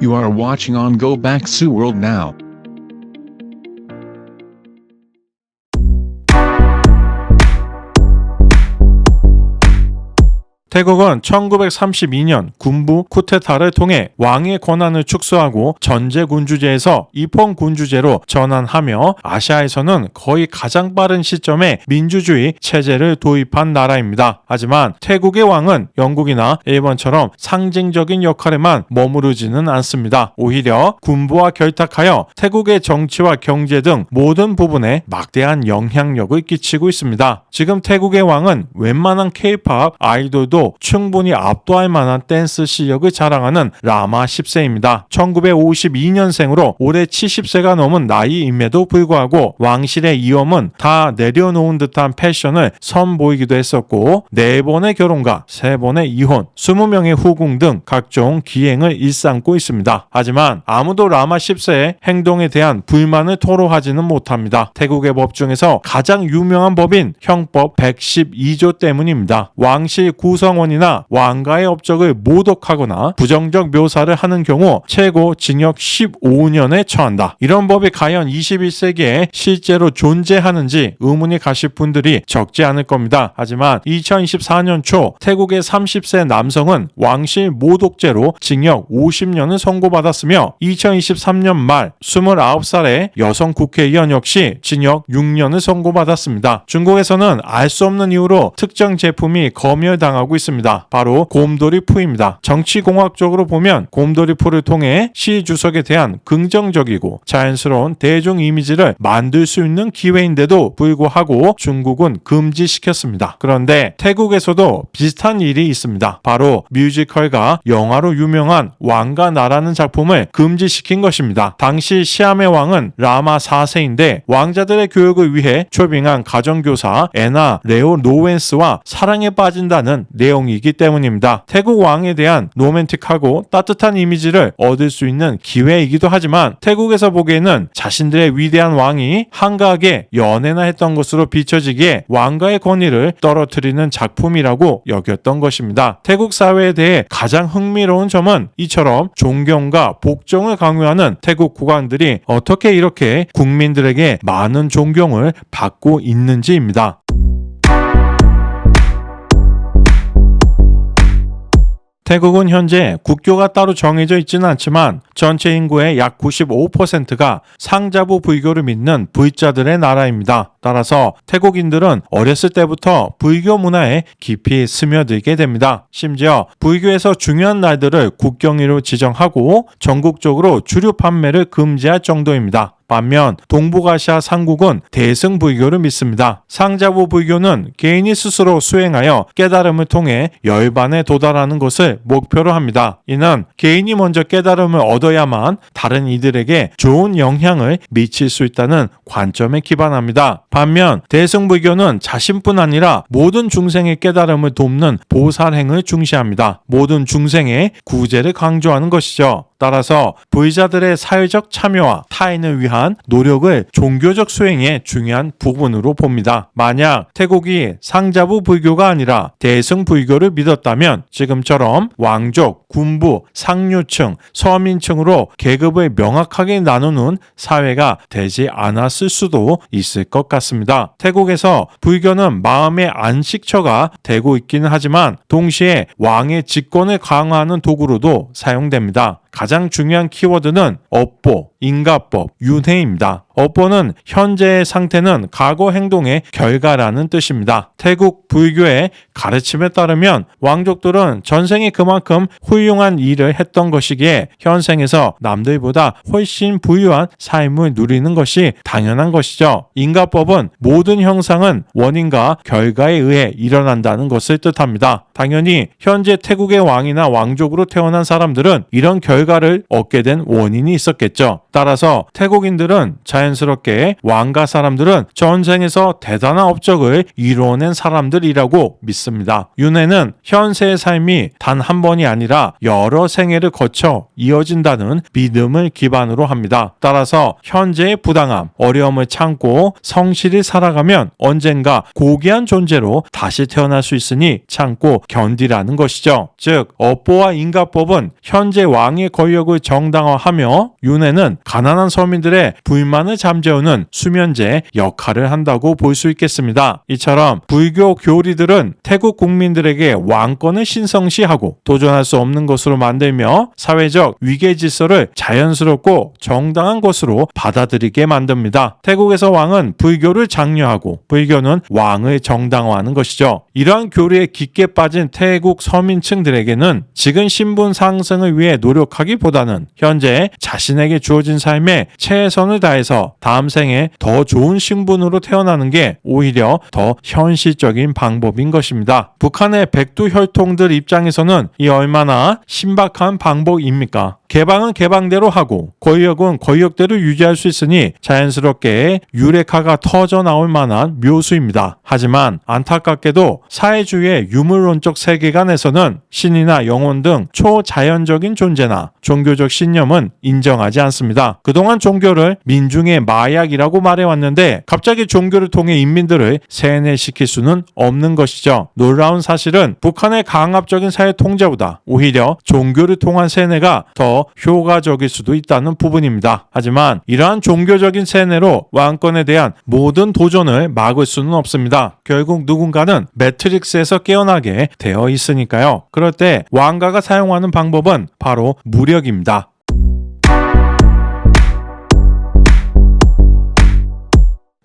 You are watching on Go Back Su World now. 태국은 1932년 군부 쿠데타를 통해 왕의 권한을 축소하고 전제군주제에서 입헌군주제로 전환하며 아시아에서는 거의 가장 빠른 시점에 민주주의 체제를 도입한 나라입니다. 하지만 태국의 왕은 영국이나 일본처럼 상징적인 역할에만 머무르지는 않습니다. 오히려 군부와 결탁하여 태국의 정치와 경제 등 모든 부분에 막대한 영향력을 끼치고 있습니다. 지금 태국의 왕은 웬만한 K-팝 아이돌도 충분히 압도할 만한 댄스 실력을 자랑하는 라마 10세입니다. 1952년생으로 올해 70세가 넘은 나이임에도 불구하고 왕실의 이엄은 다 내려놓은 듯한 패션을 선보이기도 했었고 4번의 결혼과 3번의 이혼, 20명의 후궁 등 각종 기행을 일삼고 있습니다. 하지만 아무도 라마 10세의 행동에 대한 불만을 토로하지는 못합니다. 태국의 법 중에서 가장 유명한 법인 형법 112조 때문입니다. 왕실 구성 원이나 왕가의 업적을 모독하거나 부정적 묘사를 하는 경우 최고 징역 15년에 처한다. 이런 법이 과연 21세기에 실제로 존재하는지 의문이 가실 분들이 적지 않을 겁니다. 하지만 2024년 초 태국의 30세 남성은 왕실 모독죄로 징역 50년을 선고받았으며 2023년 말 29살의 여성 국회의원 역시 징역 6년을 선고받았습니다. 중국에서는 알 수 없는 이유로 특정 제품이 검열당하고 있습니다. 바로 곰돌이푸입니다. 정치공학적으로 보면 곰돌이푸를 통해 시 주석에 대한 긍정적이고 자연스러운 대중 이미지를 만들 수 있는 기회인데도 불구하고 중국은 금지시켰습니다. 그런데 태국에서도 비슷한 일이 있습니다. 바로 뮤지컬과 영화로 유명한 왕과 나라는 작품을 금지시킨 것입니다. 당시 시암의 왕은 라마 4세인데 왕자들의 교육을 위해 초빙한 가정교사 에나 레오 노웬스와 사랑에 빠진다는 내용이기 때문입니다. 태국 왕에 대한 로맨틱하고 따뜻한 이미지를 얻을 수 있는 기회이기도 하지만 태국에서 보기에는 자신들의 위대한 왕이 한가하게 연애나 했던 것으로 비춰지기에 왕가의 권위를 떨어뜨리는 작품이라고 여겼던 것입니다. 태국 사회에 대해 가장 흥미로운 점은 이처럼 존경과 복종을 강요하는 태국 국왕들이 어떻게 이렇게 국민들에게 많은 존경을 받고 있는지입니다. 태국은 현재 국교가 따로 정해져 있지는 않지만 전체 인구의 약 95%가 상자부 불교를 믿는 불자들의 나라입니다. 따라서 태국인들은 어렸을 때부터 불교 문화에 깊이 스며들게 됩니다. 심지어 불교에서 중요한 날들을 국경일로 지정하고 전국적으로 주류 판매를 금지할 정도입니다. 반면 동북아시아 상국은 대승불교를 믿습니다. 상자부 불교는 개인이 스스로 수행하여 깨달음을 통해 열반에 도달하는 것을 목표로 합니다. 이는 개인이 먼저 깨달음을 얻어야만 다른 이들에게 좋은 영향을 미칠 수 있다는 관점에 기반합니다. 반면 대승불교는 자신뿐 아니라 모든 중생의 깨달음을 돕는 보살행을 중시합니다. 모든 중생의 구제를 강조하는 것이죠. 따라서 불자들의 사회적 참여와 타인을 위한 노력을 종교적 수행의 중요한 부분으로 봅니다. 만약 태국이 상자부 불교가 아니라 대승 불교를 믿었다면 지금처럼 왕족, 군부, 상류층, 서민층으로 계급을 명확하게 나누는 사회가 되지 않았을 수도 있을 것 같습니다. 태국에서 불교는 마음의 안식처가 되고 있기는 하지만 동시에 왕의 직권을 강화하는 도구로도 사용됩니다. 가장 중요한 키워드는 업보, 인가법, 윤회입니다. 업보는 현재의 상태는 과거 행동의 결과라는 뜻입니다. 태국 불교의 가르침에 따르면 왕족들은 전생에 그만큼 훌륭한 일을 했던 것이기에 현생에서 남들보다 훨씬 부유한 삶을 누리는 것이 당연한 것이죠. 인가법은 모든 형상은 원인과 결과에 의해 일어난다는 것을 뜻합니다. 당연히 현재 태국의 왕이나 왕족으로 태어난 사람들은 이런 결과를 얻게 된 원인이 있었겠죠. 따라서 태국인들은 자연스럽게 왕가 사람들은 전생에서 대단한 업적을 이루어낸 사람들이라고 믿습니다. 윤회는 현세의 삶이 단 한 번이 아니라 여러 생애를 거쳐 이어진다는 믿음을 기반으로 합니다. 따라서 현재의 부당함, 어려움을 참고 성실히 살아가면 언젠가 고귀한 존재로 다시 태어날 수 있으니 참고 견디라는 것이죠. 즉 업보와 인가법은 현재 왕의 권력을 정당화하며 윤회는 가난한 서민들의 불만을 잠재우는 수면제 역할을 한다고 볼 수 있겠습니다. 이처럼 불교 교리들은 태국 국민들에게 왕권을 신성시하고 도전할 수 없는 것으로 만들며 사회적 위계 질서를 자연스럽고 정당한 것으로 받아들이게 만듭니다. 태국에서 왕은 불교를 장려하고 불교는 왕을 정당화하는 것이죠. 이러한 교리에 깊게 빠진 태국 서민층들에게는 지금 신분 상승을 위해 노력하기보다는 현재 자신에게 주어진 삶에 최선을 다해서 다음 생에 더 좋은 신분으로 태어나는 게 오히려 더 현실적인 방법인 것입니다. 북한의 백두 혈통들 입장에서는 이 얼마나 신박한 방법입니까? 개방은 개방대로 하고 권력은 권력대로 유지할 수 있으니 자연스럽게 유레카가 터져 나올 만한 묘수입니다. 하지만 안타깝게도 사회주의의 유물론적 세계관에서는 신이나 영혼 등 초자연적인 존재나 종교적 신념은 인정하지 않습니다. 그동안 종교를 민중의 마약이라고 말해왔는데 갑자기 종교를 통해 인민들을 세뇌시킬 수는 없는 것이죠. 놀라운 사실은 북한의 강압적인 사회 통제보다 오히려 종교를 통한 세뇌가 더 효과적일 수도 있다는 부분입니다. 하지만 이러한 종교적인 세뇌로 왕권에 대한 모든 도전을 막을 수는 없습니다. 결국 누군가는 매트릭스에서 깨어나게 되어 있으니까요. 그럴 때 왕가가 사용하는 방법은 바로 무력입니다.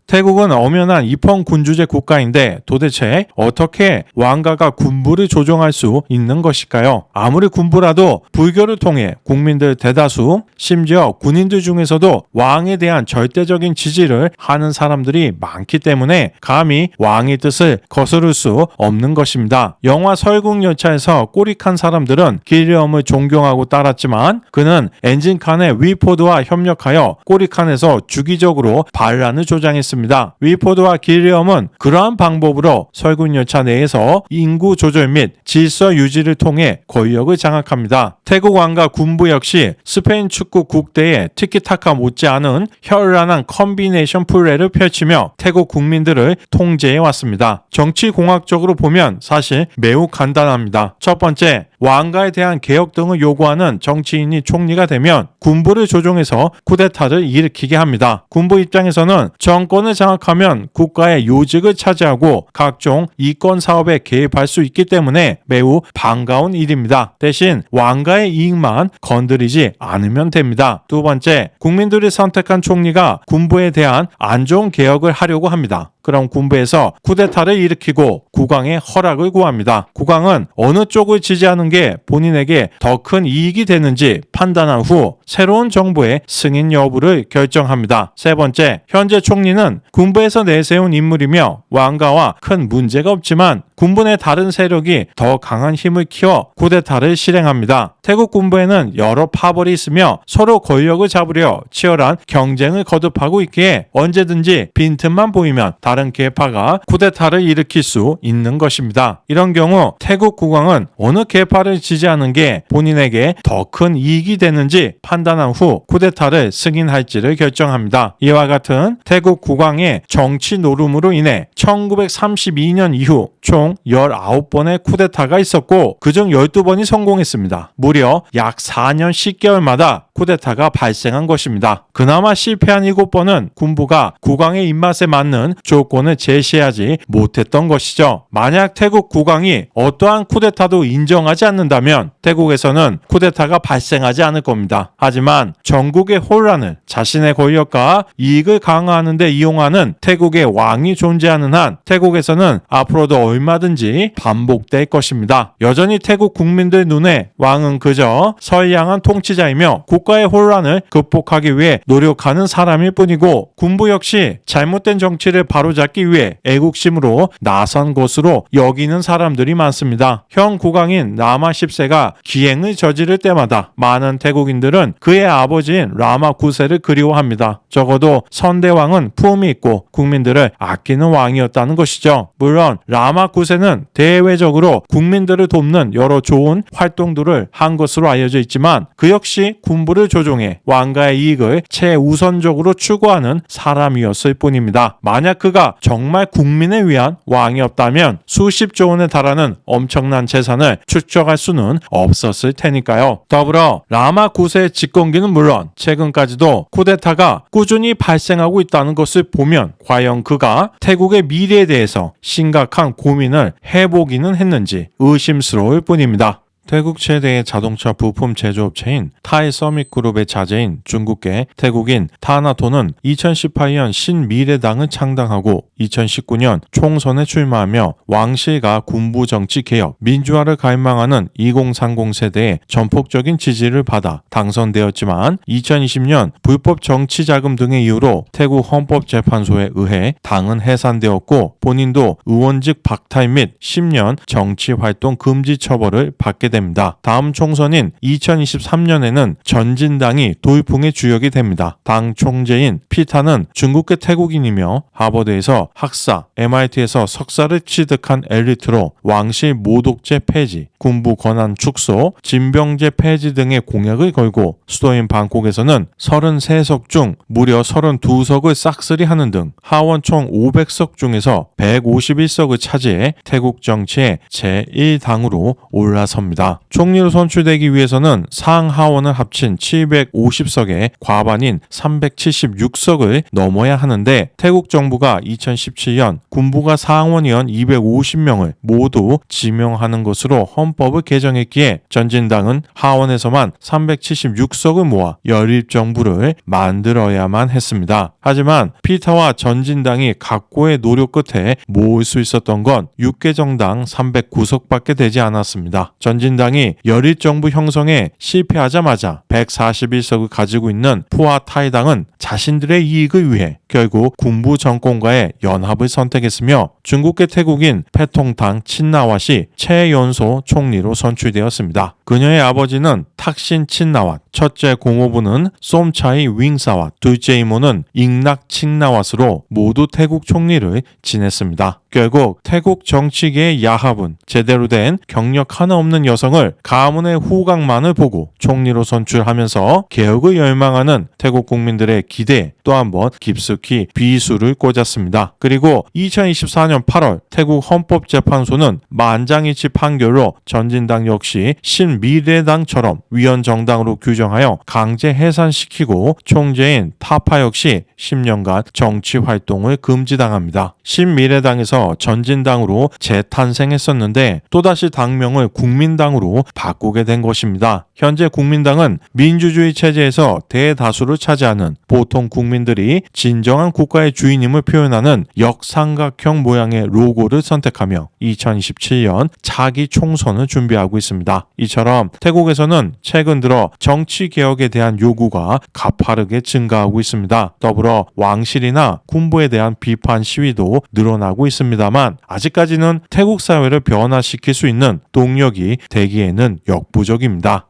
태국은 엄연한 입헌군주제 국가인데 도대체 어떻게 왕가가 군부를 조종할 수 있는 것일까요? 아무리 군부라도 불교를 통해 국민들 대다수, 심지어 군인들 중에서도 왕에 대한 절대적인 지지를 하는 사람들이 많기 때문에 감히 왕의 뜻을 거스를 수 없는 것입니다. 영화 설국열차에서 꼬리칸 사람들은 길리엄을 존경하고 따랐지만 그는 엔진칸의 위포드와 협력하여 꼬리칸에서 주기적으로 반란을 조장했습니다. 위포드와 길리엄은 그러한 방법으로 설국열차 내에서 인구 조절 및 질서 유지를 통해 권력을 장악합니다. 태국 왕과 군부 역시 스페인 축구 국대의 티키타카 못지않은 현란한 컴비네이션 플레이를 펼치며 태국 국민들을 통제해 왔습니다. 정치공학적으로 보면 사실 매우 간단합니다. 첫 번째, 왕가에 대한 개혁 등을 요구하는 정치인이 총리가 되면 군부를 조종해서 쿠데타를 일으키게 합니다. 군부 입장에서는 정권을 장악하면 국가의 요직을 차지하고 각종 이권 사업에 개입할 수 있기 때문에 매우 반가운 일입니다. 대신 왕가의 이익만 건드리지 않으면 됩니다. 두 번째, 국민들이 선택한 총리가 군부에 대한 안 좋은 개혁을 하려고 합니다. 그럼 군부에서 쿠데타를 일으키고 국왕의 허락을 구합니다. 국왕은 어느 쪽을 지지하는 게 본인에게 더 큰 이익이 되는지 판단한 후 새로운 정부의 승인 여부를 결정합니다. 세 번째, 현재 총리는 군부에서 내세운 인물이며 왕가와 큰 문제가 없지만 군부 내 다른 세력이 더 강한 힘을 키워 쿠데타를 실행합니다. 태국 군부에는 여러 파벌이 있으며 서로 권력을 잡으려 치열한 경쟁을 거듭하고 있기에 언제든지 빈틈만 보이면 다른 계파가 쿠데타를 일으킬 수 있는 것입니다. 이런 경우 태국 국왕은 어느 계파를 지지하는 게 본인에게 더 큰 이익이 되는지 판단한 후 쿠데타를 승인할지를 결정합니다. 이와 같은 태국 국왕의 정치 노름으로 인해 1932년 이후 총 19번의 쿠데타가 있었고 그중 12번이 성공했습니다. 무려 약 4년 10개월마다 쿠데타가 발생한 것입니다. 그나마 실패한 7번은 군부가 국왕의 입맛에 맞는 조건을 제시하지 못했던 것이죠. 만약 태국 국왕이 어떠한 쿠데타도 인정하지 않는다면 태국에서는 쿠데타가 발생하지 않을 겁니다. 하지만 전국의 혼란을 자신의 권력과 이익을 강화하는 데 이용하는 태국의 왕이 존재하는 한 태국에서는 앞으로도 얼마든지 반복될 것입니다. 여전히 태국 국민들 눈에 왕은 그저 선량한 통치자이며 국가의 혼란을 극복하기 위해 노력하는 사람일 뿐이고 군부 역시 잘못된 정치를 바로잡기 위해 애국심으로 나선 것으로 여기는 사람들이 많습니다. 현 국왕인 라마 10세가 기행을 저지를 때마다 많은 태국인들은 그의 아버지인 라마 9세를 그리워합니다. 적어도 선대왕은 품이 있고 국민들을 아끼는 왕이었다는 것이죠. 물론 라마 9세는 대외적으로 국민들을 돕는 여러 좋은 활동들을 한 것으로 알려져 있지만 그 역시 군부 정부를 조종해 왕가의 이익을 최우선적으로 추구하는 사람이었을 뿐입니다. 만약 그가 정말 국민을 위한 왕이었다면 수십조 원에 달하는 엄청난 재산을 축적할 수는 없었을 테니까요. 더불어 라마 9세의 집권기는 물론 최근까지도 쿠데타가 꾸준히 발생하고 있다는 것을 보면 과연 그가 태국의 미래에 대해서 심각한 고민을 해보기는 했는지 의심스러울 뿐입니다. 태국 최대의 자동차 부품 제조업체인 타이 서밋그룹의 자제인 중국계 태국인 타나토는 2018년 신미래당을 창당하고 2019년 총선에 출마하며 왕실과 군부 정치 개혁, 민주화를 갈망하는 2030 세대의 전폭적인 지지를 받아 당선되었지만 2020년 불법 정치 자금 등의 이유로 태국 헌법재판소에 의해 당은 해산되었고 본인도 의원직 박탈 및 10년 정치 활동 금지 처벌을 받게 됩니다. 다음 총선인 2023년에는 전진당이 돌풍의 주역이 됩니다. 당 총재인 피타는 중국계 태국인이며 하버드에서 학사, MIT에서 석사를 취득한 엘리트로 왕실 모독죄 폐지, 군부 권한 축소, 진병제 폐지 등의 공약을 걸고 수도인 방콕에서는 33석 중 무려 32석을 싹쓸이하는 등 하원 총 500석 중에서 151석을 차지해 태국 정치의 제1당으로 올라섭니다. 총리로 선출되기 위해서는 상하원을 합친 750석에 과반인 376석을 넘어야 하는데 태국 정부가 2017년 군부가 상원의원 250명을 모두 지명하는 것으로 헌법을 개정했기에 전진당은 하원에서만 376석을 모아 연립정부를 만들어야만 했습니다. 하지만 피타와 전진당이 각고의 노력 끝에 모을 수 있었던 건 6개 정당 309석밖에 되지 않았습니다. 전진당이 연립정부 형성에 실패하자마자 141석을 가지고 있는 푸아 타이당은 자신들의 이익을 위해 결국 군부 정권과의 연합을 선택했으며 중국계 태국인 패통당 친나왓이 최연소 총리로 선출되었습니다. 그녀의 아버지는 탁신 친나왓, 첫째 공호부는 쏨차이 윙사왓, 둘째 이모는 잉낙 친나왓으로 모두 태국 총리를 지냈습니다. 결국 태국 정치계의 야합은 제대로 된 경력 하나 없는 여성을 가문의 후광만을 보고 총리로 선출하면서 개혁을 열망하는 태국 국민들의 기대에 또 한 번 깊숙이 비수를 꽂았습니다. 그리고 2024년 8월 태국 헌법재판소는 만장일치 판결로 전진당 역시 신미래당처럼 위헌정당으로 규정하여 강제 해산시키고 총재인 타파 역시 10년간 정치 활동을 금지당합니다. 신미래당에서 전진당으로 재탄생했었는데 또다시 당명을 국민당으로 바꾸게 된 것입니다. 현재 국민당은 민주주의 체제에서 대다수를 차지하는 보통 국민들이 진정한 국가의 주인임을 표현하는 역삼각형 모양의 로고를 선택하며 2027년 차기 총선을 준비하고 있습니다. 이처럼 태국에서는 최근 들어 정치 개혁에 대한 요구가 가파르게 증가하고 있습니다. 더불어 왕실이나 군부에 대한 비판 시위도 늘어나고 있습니다만 아직까지는 태국 사회를 변화시킬 수 있는 동력이 되기에는 역부족입니다.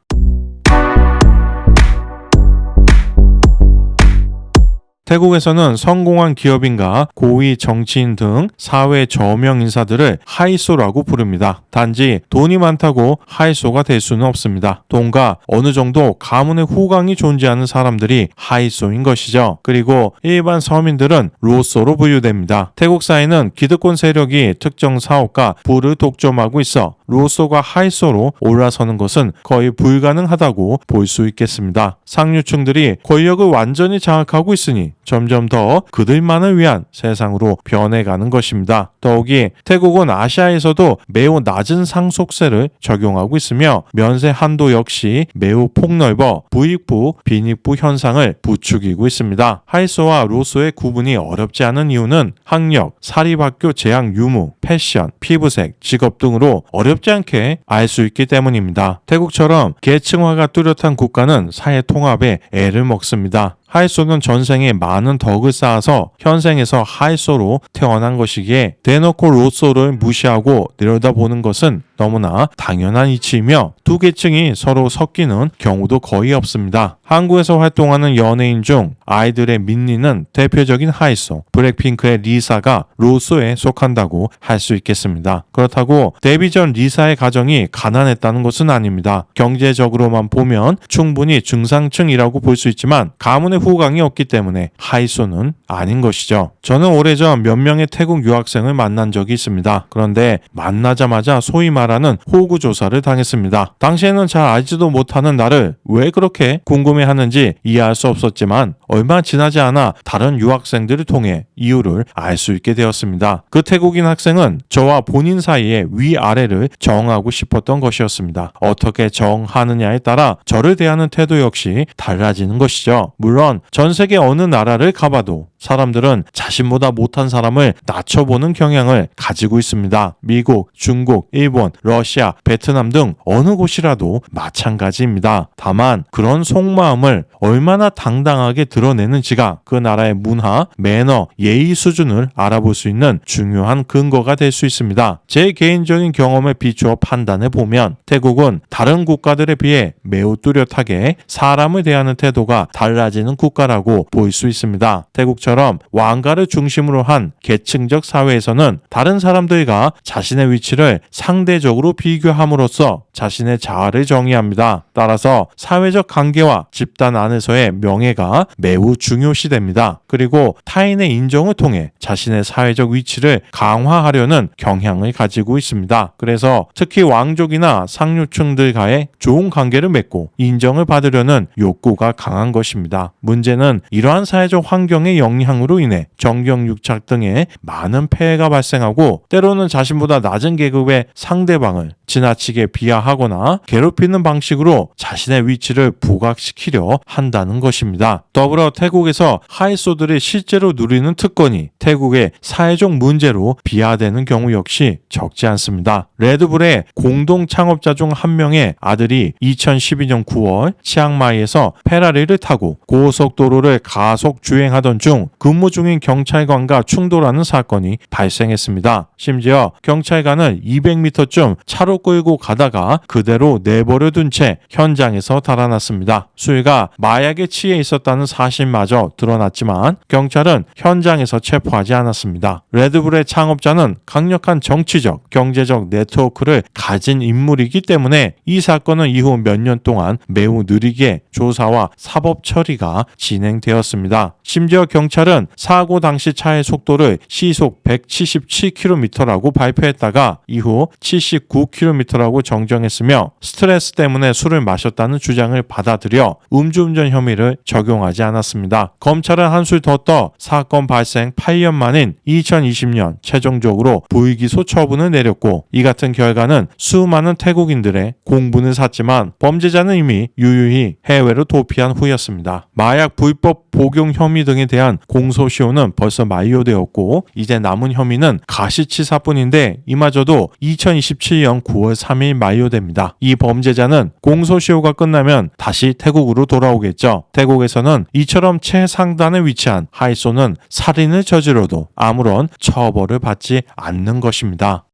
태국에서는 성공한 기업인과 고위 정치인 등 사회 저명 인사들을 하이소라고 부릅니다. 단지 돈이 많다고 하이소가 될 수는 없습니다. 돈과 어느 정도 가문의 후광이 존재하는 사람들이 하이소인 것이죠. 그리고 일반 서민들은 로소로 분류됩니다. 태국 사회는 기득권 세력이 특정 사업과 부를 독점하고 있어 로소가 하이소로 올라서는 것은 거의 불가능하다고 볼 수 있겠습니다. 상류층들이 권력을 완전히 장악하고 있으니 점점 더 그들만을 위한 세상으로 변해가는 것입니다. 더욱이 태국은 아시아에서도 매우 낮은 상속세를 적용하고 있으며 면세 한도 역시 매우 폭넓어 부익부, 빈익부 현상을 부추기고 있습니다. 하이소와 로소의 구분이 어렵지 않은 이유는 학력, 사립학교 재학 유무, 패션, 피부색, 직업 등으로 어렵지 않게 알 수 있기 때문입니다. 태국처럼 계층화가 뚜렷한 국가는 사회 통합에 애를 먹습니다. 하이소는 전생에 많은 덕을 쌓아서 현생에서 하이소로 태어난 것이기에 대놓고 로소를 무시하고 내려다보는 것은 너무나 당연한 이치이며 두 계층이 서로 섞이는 경우도 거의 없습니다. 한국에서 활동하는 연예인 중 아이들의 민니는 대표적인 하이소, 블랙핑크의 리사가 로소에 속한다고 할 수 있겠습니다. 그렇다고 데뷔 전 리사의 가정이 가난했다는 것은 아닙니다. 경제적으로만 보면 충분히 중상층이라고 볼 수 있지만 가문의 후광이 없기 때문에 하이소는 아닌 것이죠. 저는 오래전 몇 명의 태국 유학생을 만난 적이 있습니다. 그런데 만나자마자 소위 말하는 호구조사를 당했습니다. 당시에는 잘 알지도 못하는 나를 왜 그렇게 궁금해하는지 이해할 수 없었지만 얼마 지나지 않아 다른 유학생들을 통해 이유를 알 수 있게 되었습니다. 그 태국인 학생은 저와 본인 사이에 위아래를 정하고 싶었던 것이었습니다. 어떻게 정하느냐에 따라 저를 대하는 태도 역시 달라지는 것이죠. 물론 전 세계 어느 나라를 가봐도 사람들은 자신보다 못한 사람을 낮춰보는 경향을 가지고 있습니다. 미국, 중국, 일본, 러시아, 베트남 등 어느 곳이라도 마찬가지입니다. 다만 그런 속마음을 얼마나 당당하게 드러내는지가 그 나라의 문화, 매너, 예의 수준을 알아볼 수 있는 중요한 근거가 될 수 있습니다. 제 개인적인 경험에 비추어 판단해 보면 태국은 다른 국가들에 비해 매우 뚜렷하게 사람을 대하는 태도가 달라지는 국가라고 볼 수 있습니다. 태국처럼 왕가를 중심으로 한 계층적 사회에서는 다른 사람들과 자신의 위치를 상대적으로 비교함으로써 자신의 자아를 정의합니다. 따라서 사회적 관계와 집단 안에서의 명예가 매우 중요시됩니다. 그리고 타인의 인정을 통해 자신의 사회적 위치를 강화하려는 경향을 가지고 있습니다. 그래서 특히 왕족이나 상류층들과의 좋은 관계를 맺고 인정을 받으려는 욕구가 강한 것입니다. 문제는 이러한 사회적 환경의 영향으로 인해 정경유착 등의 많은 폐해가 발생하고 때로는 자신보다 낮은 계급의 상대방을 지나치게 비하하거나 괴롭히는 방식으로 자신의 위치를 부각시키려 한다는 것입니다. 더불어 태국에서 하이소들이 실제로 누리는 특권이 태국의 사회적 문제로 비하되는 경우 역시 적지 않습니다. 레드불의 공동 창업자 중 한 명의 아들이 2012년 9월 치앙마이에서 페라리를 타고 고속도로를 가속 주행하던 중 근무 중인 경찰관과 충돌하는 사건이 발생했습니다. 심지어 경찰관을 200m쯤 차로 끌고 가다가 그대로 내버려 둔 채 현장에서 달아났습니다. 수희가 마약에 취해 있었다는 사실마저 드러났지만 경찰은 현장에서 체포하지 않았습니다. 레드불의 창업자는 강력한 정치적, 경제적 네트워크를 가진 인물이기 때문에 이 사건은 이후 몇 년 동안 매우 느리게 조사와 사법 처리가 진행되었습니다. 심지어 경찰은 사고 당시 차의 속도를 시속 177km라고 발표했다가 이후 79km라고 정정했으며 스트레스 때문에 술을 마셨다는 주장을 받아들여 음주운전 혐의를 적용하지 않았습니다. 검찰은 한술 더 떠 사건 발생 8년 만인 2020년 최종적으로 불기소 처분을 내렸고 이 같은 결과는 수많은 태국인들의 공분을 샀지만 범죄자는 이미 유유히 해외로 도피한 후였습니다. 마약 불법 복용 혐의 등에 대한 공소시효는 벌써 만료되었고 이제 남은 혐의는 가시치사뿐인데 이마저도 2027년 9월 3일 만료됩니다. 이 범죄자는 공소시효가 끝나면 다시 태국으로 돌아오겠죠. 태국에서는 이처럼 최상단에 위치한 하이소는 살인을 저지러도 아무런 처벌을 받지 않는 것입니다.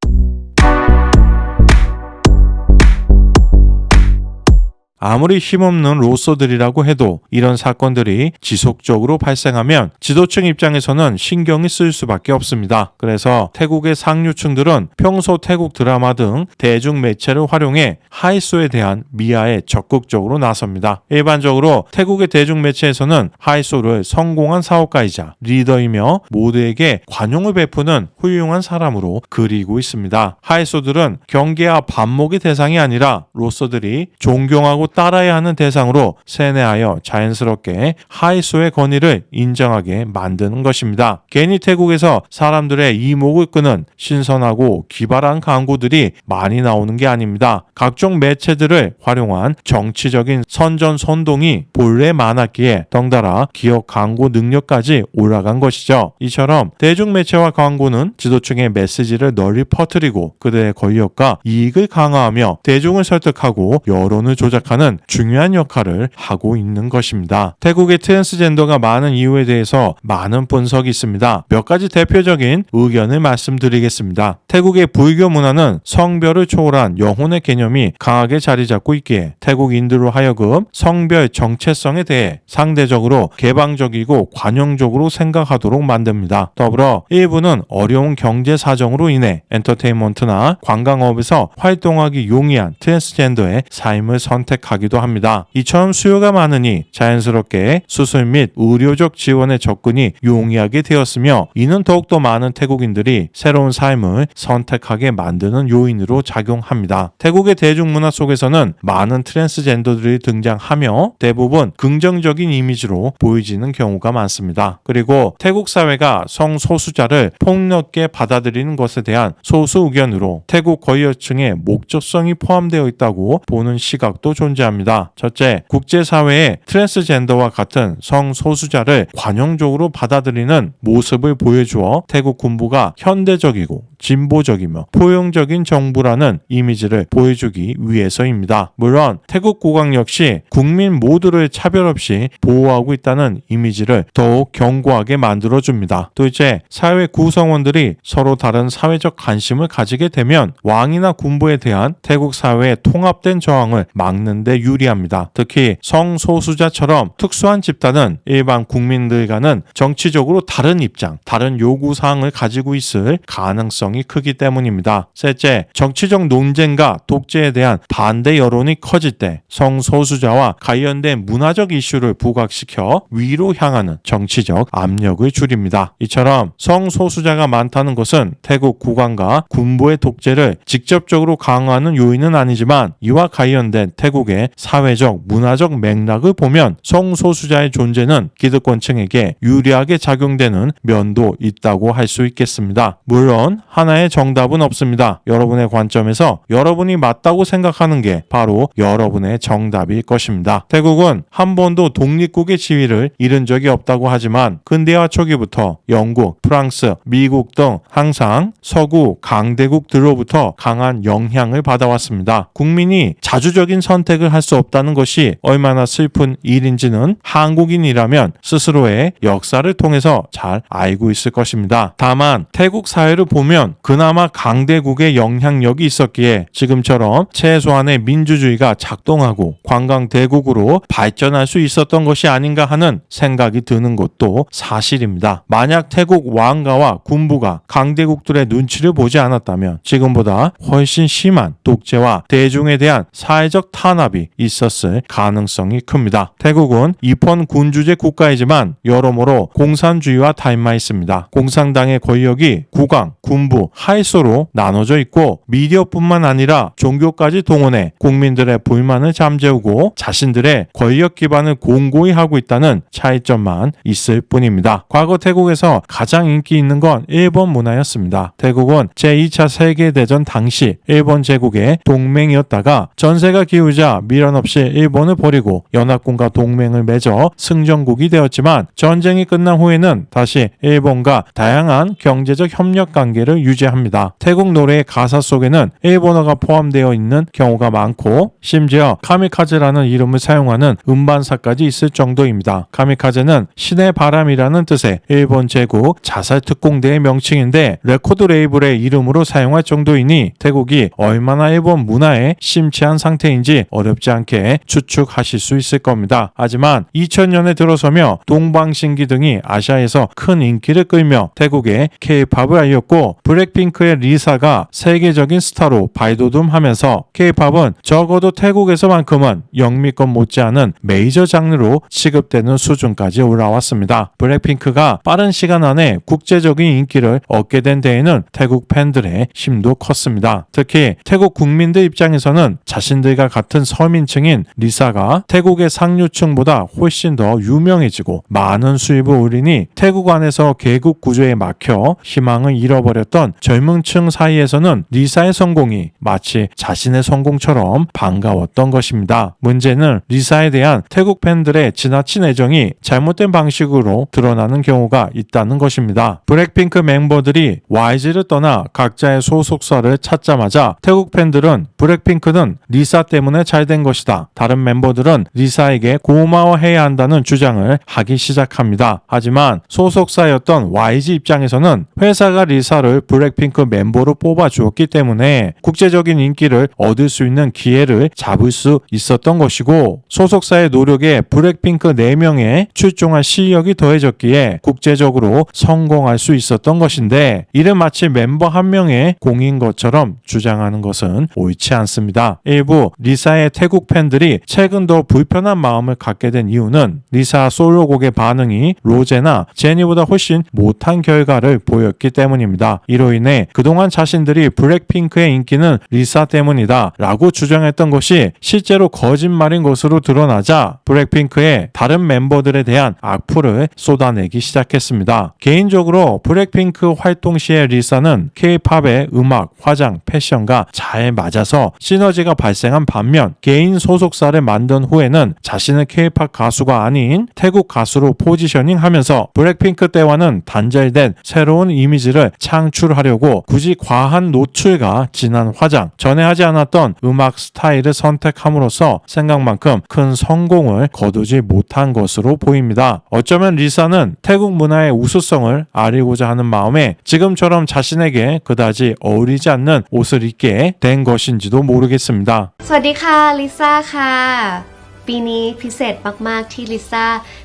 아무리 힘없는 로쏘들이라고 해도 이런 사건들이 지속적으로 발생하면 지도층 입장에서는 신경이 쓰일 수밖에 없습니다. 그래서 태국의 상류층들은 평소 태국 드라마 등 대중 매체를 활용해 하이소에 대한 미화에 적극적으로 나섭니다. 일반적으로 태국의 대중 매체에서는 하이소를 성공한 사업가이자 리더이며 모두에게 관용을 베푸는 훌륭한 사람으로 그리고 있습니다. 하이소들은 경계와 반목의 대상이 아니라 로쏘들이 존경하고 따라야 하는 대상으로 세뇌하여 자연스럽게 하이소의 권위를 인정하게 만드는 것입니다. 괜히 태국에서 사람들의 이목을 끄는 신선하고 기발한 광고들이 많이 나오는 게 아닙니다. 각종 매체들을 활용한 정치적인 선전선동이 본래 많았기에 덩달아 기업 광고 능력까지 올라간 것이죠. 이처럼 대중매체와 광고는 지도층의 메시지를 널리 퍼뜨리고 그들의 권력과 이익을 강화하며 대중을 설득하고 여론을 조작하는 구가는 중요한 역할을 하고 있는 것입니다. 태국의 트랜스젠더가 많은 이유에 대해서 많은 분석이 있습니다. 몇 가지 대표적인 의견을 말씀드리겠습니다. 태국의 불교 문화는 성별을 초월한 영혼의 개념이 강하게 자리 잡고 있기에 태국인들로 하여금 성별 정체성에 대해 상대적으로 개방적이고 관용적으로 생각하도록 만듭니다. 더불어 일부는 어려운 경제 사정으로 인해 엔터테인먼트나 관광업에서 활동하기 용이한 트랜스젠더의 삶을 선택하기도 합니다. 이처럼 수요가 많으니 자연스럽게 수술 및 의료적 지원의 접근이 용이하게 되었으며 이는 더욱더 많은 태국인들이 새로운 삶을 선택하게 만드는 요인으로 작용합니다. 태국의 대중문화 속에서는 많은 트랜스젠더들이 등장하며 대부분 긍정적인 이미지로 보여지는 경우가 많습니다. 그리고 태국 사회가 성소수자를 폭넓게 받아들이는 것에 대한 소수 의견으로 태국 거의여층의 목적성이 포함되어 있다고 보는 시각도 존재합니다. 첫째, 국제사회에 트랜스젠더와 같은 성소수자를 관용적으로 받아들이는 모습을 보여주어 태국 군부가 현대적이고 진보적이며 포용적인 정부라는 이미지를 보여주기 위해서입니다. 물론 태국 국왕 역시 국민 모두를 차별 없이 보호하고 있다는 이미지를 더욱 견고하게 만들어줍니다. 둘째, 사회 구성원들이 서로 다른 사회적 관심을 가지게 되면 왕이나 군부에 대한 태국 사회의 통합된 저항을 막는 데 유리합니다. 특히 성소수자처럼 특수한 집단은 일반 국민들과는 정치적으로 다른 입장, 다른 요구사항을 가지고 있을 가능성이 크기 때문입니다. 셋째, 정치적 논쟁과 독재에 대한 반대 여론이 커질 때 성소수자와 관련된 문화적 이슈를 부각시켜 위로 향하는 정치적 압력을 줄입니다. 이처럼 성소수자가 많다는 것은 태국 국왕과 군부의 독재를 직접적으로 강화하는 요인은 아니지만 이와 관련된 태국의 사회적 문화적 맥락을 보면 성소수자의 존재는 기득권층에게 유리하게 작용되는 면도 있다고 할 수 있겠습니다. 물론 하나의 정답은 없습니다. 여러분의 관점에서 여러분이 맞다고 생각하는 게 바로 여러분의 정답일 것입니다. 태국은 한 번도 독립국의 지위를 잃은 적이 없다고 하지만 근대화 초기부터 영국, 프랑스, 미국 등 항상 서구 강대국들로부터 강한 영향을 받아왔습니다. 국민이 자주적인 선택을 할 수 없다는 것이 얼마나 슬픈 일인지는 한국인이라면 스스로의 역사를 통해서 잘 알고 있을 것입니다. 다만 태국 사회를 보면 그나마 강대국의 영향력이 있었기에 지금처럼 최소한의 민주주의가 작동하고 관광대국으로 발전할 수 있었던 것이 아닌가 하는 생각이 드는 것도 사실입니다. 만약 태국 왕가와 군부가 강대국들의 눈치를 보지 않았다면 지금보다 훨씬 심한 독재와 대중에 대한 사회적 탄압이 있었을 가능성이 큽니다. 태국은 입헌 군주제 국가이지만 여러모로 공산주의와 닮아 있습니다. 공산당의 권력이 국왕, 군부, 하에서로 나눠져 있고 미디어뿐만 아니라 종교까지 동원해 국민들의 불만을 잠재우고 자신들의 권력 기반을 공고히 하고 있다는 차이점만 있을 뿐입니다. 과거 태국에서 가장 인기 있는 건 일본 문화였습니다. 태국은 제2차 세계대전 당시 일본 제국의 동맹이었다가 전세가 기우자 미련 없이 일본을 버리고 연합군과 동맹을 맺어 승전국이 되었지만 전쟁이 끝난 후에는 다시 일본과 다양한 경제적 협력 관계를 유지합니다. 태국 노래의 가사 속에는 일본어가 포함되어 있는 경우가 많고 심지어 카미카제라는 이름을 사용하는 음반사까지 있을 정도입니다. 카미카제는 신의 바람이라는 뜻의 일본 제국 자살특공대의 명칭인데 레코드 레이블의 이름으로 사용할 정도이니 태국이 얼마나 일본 문화에 심취한 상태인지 어렵지 않게 추측하실 수 있을 겁니다. 하지만 2000년에 들어서며 동방신기 등이 아시아에서 큰 인기를 끌며 태국의 K-팝을 알렸고 블랙핑크의 리사가 세계적인 스타로 발돋움하면서 K-팝은 적어도 태국에서만큼은 영미권 못지않은 메이저 장르로 취급되는 수준까지 올라왔습니다. 블랙핑크가 빠른 시간 안에 국제적인 인기를 얻게 된 데에는 태국 팬들의 힘도 컸습니다. 특히 태국 국민들 입장에서는 자신들과 같은 서민층인 리사가 태국의 상류층보다 훨씬 더 유명해지고 많은 수입을 올리니 태국 안에서 계급 구조에 막혀 희망을 잃어버렸던 있었던 젊은 층 사이에서는 리사의 성공이 마치 자신의 성공처럼 반가웠던 것입니다. 문제는 리사에 대한 태국 팬들의 지나친 애정이 잘못된 방식으로 드러나는 경우가 있다는 것입니다. 블랙핑크 멤버들이 YG를 떠나 각자의 소속사를 찾자마자 태국 팬들은 블랙핑크는 리사 때문에 잘 된 것이다. 다른 멤버들은 리사에게 고마워해야 한다는 주장을 하기 시작합니다. 하지만 소속사였던 YG 입장에서는 회사가 리사를 블랙핑크 멤버로 뽑아주었기 때문에 국제적인 인기를 얻을 수 있는 기회를 잡을 수 있었던 것이고, 소속사의 노력에 블랙핑크 4명의 출중한 실력이 더해졌기에 국제적으로 성공할 수 있었던 것인데, 이를 마치 멤버 한 명의 공인 것처럼 주장하는 것은 옳지 않습니다. 일부 리사의 태국 팬들이 최근 더 불편한 마음을 갖게 된 이유는 리사 솔로곡의 반응이 로제나 제니보다 훨씬 못한 결과를 보였기 때문입니다. 이로 인해 그동안 자신들이 블랙핑크의 인기는 리사 때문이다 라고 주장했던 것이 실제로 거짓말인 것으로 드러나자 블랙핑크의 다른 멤버들에 대한 악플을 쏟아내기 시작했습니다. 개인적으로 블랙핑크 활동 시에 리사는 K-팝의 음악, 화장, 패션과 잘 맞아서 시너지가 발생한 반면, 개인 소속사를 만든 후에는 자신의 K-팝 가수가 아닌 태국 가수로 포지셔닝하면서 블랙핑크 때와는 단절된 새로운 이미지를 창출하려고 굳이 과한 노출과 진한 화장, 전에 하지 않았던 음악 스타일을 선택함으로써 생각만큼 큰 성공을 거두지 못한 것으로 보입니다. 어쩌면 리사는 태국 문화의 우수성을 알리고자 하는 마음에 지금처럼 자신에게 그다지 어울리지 않는 옷을 입게 된 것인지도 모르겠습니다. สวัสดีค่ะลิซ่าค่ะปีนี้พิเศษมากๆที่ลิซ่า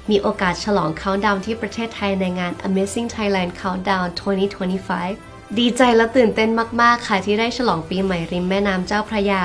มีโอกาสฉลองเขาดาวน์ที่ประเทศไทยในงาน Amazing Thailand Countdown 2025 ดีใจและตื่นเต้นมากๆค่ะที่ได้ฉลองปีใหม่ริมแม่น้ำเจ้าพระยา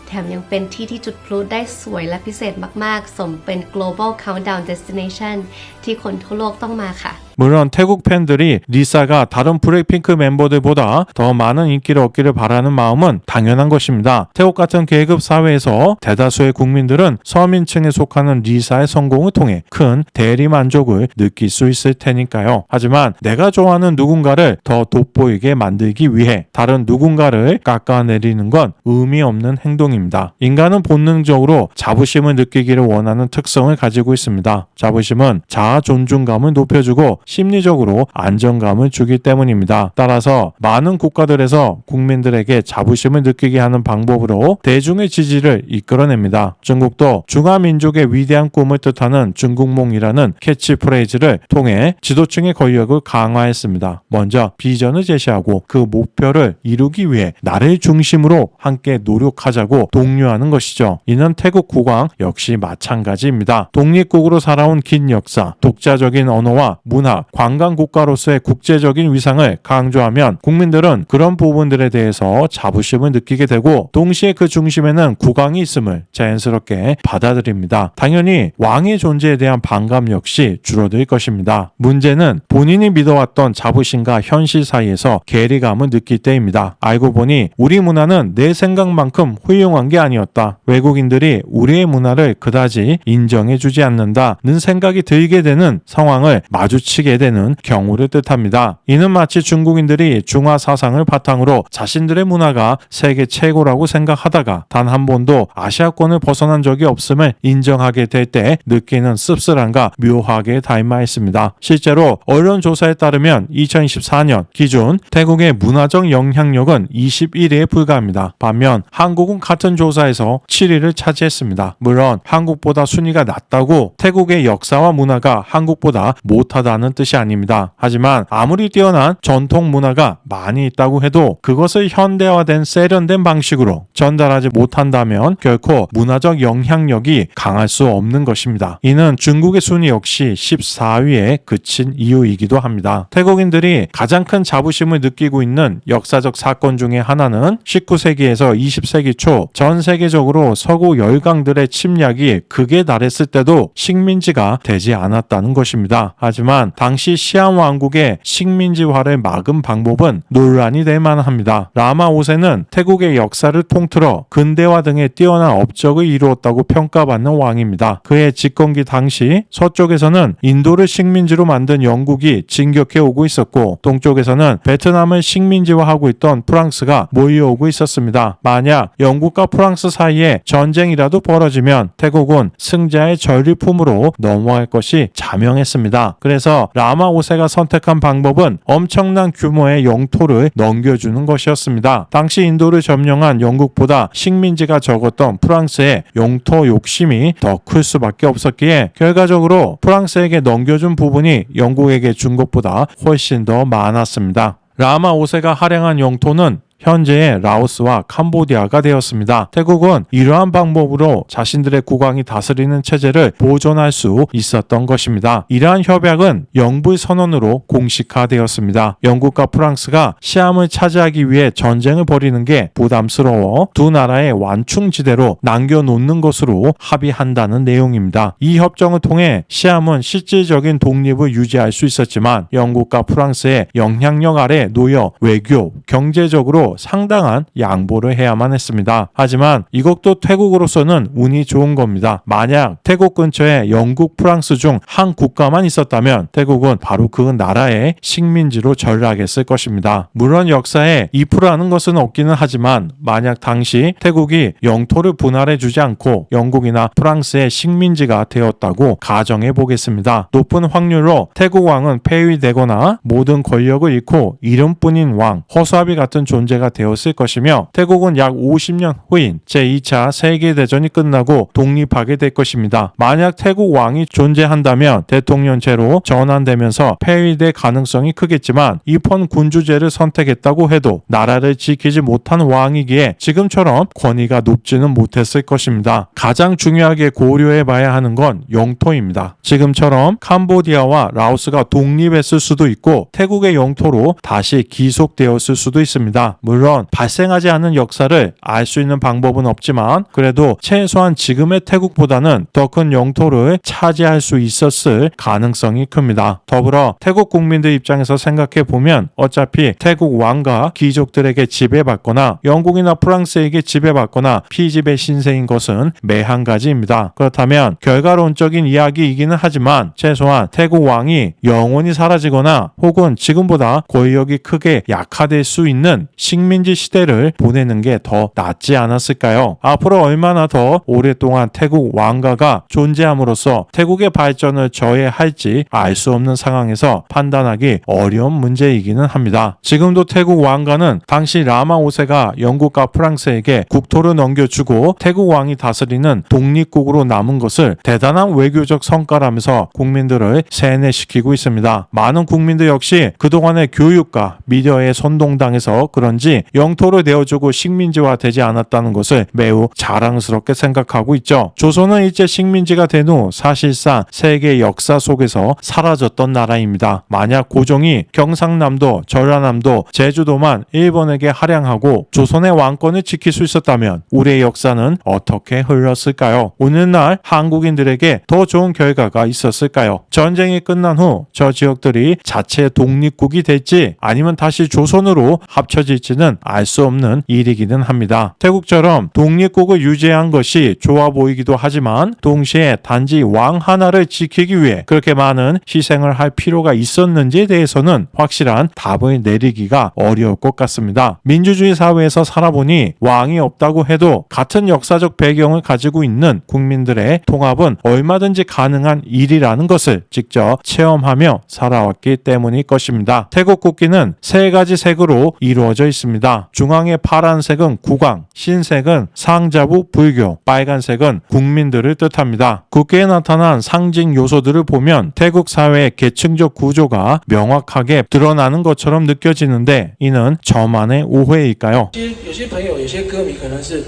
แถมยังเป็นที่ที่จุดพลุได้สวยและพิเศษมากๆสมเป็น Global Countdown Destination ที่คนทั่วโลกต้องมาค่ะ 물론 태국 팬들이 리사가 다른 블랙핑크 멤버들보다 더 많은 인기를 얻기를 바라는 마음은 당연한 것입니다. 태국 같은 계급 사회에서 대다수의 국민들은 서민층에 속하는 리사의 성공을 통해 큰 대리 만족을 느낄 수 있을 테니까요. 하지만 내가 좋아하는 누군가를 더 돋보이게 만들기 위해 다른 누군가를 깎아내리는 건 의미 없는 행동입니다. 인간은 본능적으로 자부심을 느끼기를 원하는 특성을 가지고 있습니다. 자부심은 자아 존중감을 높여주고 심리적으로 안정감을 주기 때문입니다. 따라서 많은 국가들에서 국민들에게 자부심을 느끼게 하는 방법으로 대중의 지지를 이끌어냅니다. 중국도 중화민족의 위대한 꿈을 뜻하는 중국몽이라는 캐치프레이즈를 통해 지도층의 권력을 강화했습니다. 먼저 비전을 제시하고 그 목표를 이루기 위해 나를 중심으로 함께 노력하자고 독려하는 것이죠. 이는 태국 국왕 역시 마찬가지입니다. 독립국으로 살아온 긴 역사, 독자적인 언어와 문화, 관광 국가로서의 국제적인 위상을 강조하면 국민들은 그런 부분들에 대해서 자부심을 느끼게 되고, 동시에 그 중심에는 국왕이 있음을 자연스럽게 받아들입니다. 당연히 왕의 존재에 대한 반감 역시 줄어들 것입니다. 문제는 본인이 믿어왔던 자부심과 현실 사이에서 괴리감을 느낄 때입니다. 알고 보니 우리 문화는 내 생각만큼 훌륭한 게 아니었다. 외국인들이 우리의 문화를 그다지 인정해주지 않는다는 생각이 들게 되는 상황을 마주치게 되는 경우를 뜻합니다. 이는 마치 중국인들이 중화 사상을 바탕으로 자신들의 문화가 세계 최고라고 생각하다가 단 한 번도 아시아권을 벗어난 적이 없음을 인정하게 될 때 느끼는 씁쓸함과 묘하게 닮아있습니다. 실제로 언론 조사에 따르면 2024년 기준 태국의 문화적 영향력은 21위에 불과합니다. 반면 한국은 같은 조사에서 7위를 차지했습니다. 물론 한국보다 순위가 낮다고 태국의 역사와 문화가 한국보다 못하다는 뜻이 아닙니다. 하지만 아무리 뛰어난 전통 문화가 많이 있다고 해도 그것을 현대화된 세련된 방식으로 전달하지 못한다면 결코 문화적 영향력이 강할 수 없는 것입니다. 이는 중국의 순위 역시 14위에 그친 이유이기도 합니다. 태국인들이 가장 큰 자부심을 느끼고 있는 역사적 사건 중에 하나는 19세기에서 20세기 초 전 세계적으로 서구 열강들의 침략이 극에 달했을 때도 식민지가 되지 않았다 있었다는 것입니다. 하지만 당시 시암 왕국의 식민지화를 막은 방법은 논란이 될 만합니다. 라마 5세는 태국의 역사를 통틀어 근대화 등의 뛰어난 업적을 이루었다고 평가받는 왕입니다. 그의 집권기 당시 서쪽에서는 인도를 식민지로 만든 영국이 진격해 오고 있었고 동쪽에서는 베트남을 식민지화하고 있던 프랑스가 몰려오고 있었습니다. 만약 영국과 프랑스 사이에 전쟁이라도 벌어지면 태국은 승자의 전리품으로 넘어갈 것이 자명했습니다. 그래서 라마 5세가 선택한 방법은 엄청난 규모의 영토를 넘겨주는 것이었습니다. 당시 인도를 점령한 영국보다 식민지가 적었던 프랑스의 영토 욕심이 더 클 수밖에 없었기에 결과적으로 프랑스에게 넘겨준 부분이 영국에게 준 것보다 훨씬 더 많았습니다. 라마 5세가 할애한 영토는 현재의 라오스와 캄보디아가 되었습니다. 태국은 이러한 방법으로 자신들의 국왕이 다스리는 체제를 보존할 수 있었던 것입니다. 이러한 협약은 영불 선언으로 공식화되었습니다. 영국과 프랑스가 시암을 차지하기 위해 전쟁을 벌이는 게 부담스러워 두 나라의 완충지대로 남겨놓는 것으로 합의한다는 내용입니다. 이 협정을 통해 시암은 실질적인 독립을 유지할 수 있었지만 영국과 프랑스의 영향력 아래 놓여 외교, 경제적으로 상당한 양보를 해야만 했습니다. 하지만 이것도 태국으로서는 운이 좋은 겁니다. 만약 태국 근처에 영국, 프랑스 중 한 국가만 있었다면 태국은 바로 그 나라의 식민지로 전락했을 것입니다. 물론 역사에 2%라는 것은 없기는 하지만 만약 당시 태국이 영토를 분할해 주지 않고 영국이나 프랑스의 식민지가 되었다고 가정해 보겠습니다. 높은 확률로 태국 왕은 폐위되거나 모든 권력을 잃고 이름뿐인 왕, 허수아비 같은 존재가 되었을 것이며 태국은 약 50년 후인 제2차 세계대전이 끝나고 독립하게 될 것입니다. 만약 태국 왕이 존재한다면 대통령제로 전환되면서 폐위될 가능성이 크겠지만 이폰 군주제를 선택했다고 해도 나라를 지키지 못한 왕이기에 지금처럼 권위가 높지는 못했을 것입니다. 가장 중요하게 고려해 봐야 하는 건 영토입니다. 지금처럼 캄보디아와 라오스가 독립했을 수도 있고 태국의 영토로 다시 귀속되었을 수도 있습니다. 물론 발생하지 않은 역사를 알 수 있는 방법은 없지만 그래도 최소한 지금의 태국보다는 더 큰 영토를 차지할 수 있었을 가능성이 큽니다. 더불어 태국 국민들 입장에서 생각해 보면 어차피 태국 왕과 귀족들에게 지배받거나 영국이나 프랑스에게 지배받거나 피지배 신세인 것은 매한 가지입니다. 그렇다면 결과론적인 이야기이기는 하지만 최소한 태국 왕이 영원히 사라지거나 혹은 지금보다 권력이 크게 약화될 수 있는 식민지 시대를 보내는 게 더 낫지 않았을까요? 앞으로 얼마나 더 오랫동안 태국 왕가가 존재함으로써 태국의 발전을 저해할지 알 수 없는 상황에서 판단하기 어려운 문제이기는 합니다. 지금도 태국 왕가는 당시 라마 5세가 영국과 프랑스에게 국토를 넘겨주고 태국 왕이 다스리는 독립국으로 남은 것을 대단한 외교적 성과라면서 국민들을 세뇌시키고 있습니다. 많은 국민들 역시 그동안의 교육과 미디어에 선동당해서 그런지 영토를 내어주고 식민지화 되지 않았다는 것을 매우 자랑스럽게 생각하고 있죠. 조선은 일제 식민지가 된 후 사실상 세계 역사 속에서 사라졌던 나라입니다. 만약 고종이 경상남도, 전라남도, 제주도만 일본에게 할양하고 조선의 왕권을 지킬 수 있었다면 우리의 역사는 어떻게 흘렀을까요? 오늘날 한국인들에게 더 좋은 결과가 있었을까요? 전쟁이 끝난 후 저 지역들이 자체 독립국이 될지 아니면 다시 조선으로 합쳐질지는 알 수 없는 일이기는 합니다. 태국처럼 독립국을 유지한 것이 좋아 보이기도 하지만 동시에 단지 왕 하나를 지키기 위해 그렇게 많은 희생을 할 필요가 있었는지에 대해서는 확실한 답을 내리기가 어려울 것 같습니다. 민주주의 사회에서 살아보니 왕이 없다고 해도 같은 역사적 배경을 가지고 있는 국민들의 통합은 얼마든지 가능한 일이라는 것을 직접 체험하며 살아왔기 때문일 것입니다. 태국 국기는 세 가지 색으로 이루어져 있습니다. 중앙의 파란색은 국왕, 흰색은 상자부 불교, 빨간색은 국민들을 뜻합니다. 국기에 나타난 상징 요소들을 보면 태국 사회의 계층적 구조가 명확하게 드러나는 것처럼 느껴지는데 이는 저만의 오해일까요? 有些朋友、有些歌迷可能是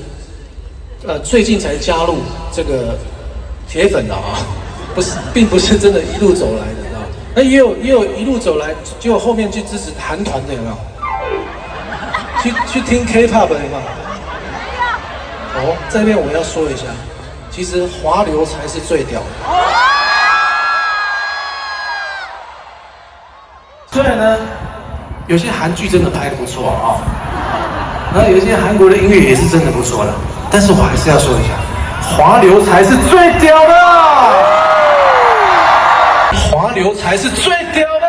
最近才加入这个铁粉的啊，不是，并不是真的一路走来的啊。那也有一路走来，结果后面去支持韩团的有没有？去听 K-pop 的有没有？哦，这边我要说一下，其实华流才是最屌的。然呢，有些韩剧真的拍得不错啊，然后有些韩国的音乐也是真的不错的，但是我还是要说一下，华流才是最屌的，华流才是最屌的。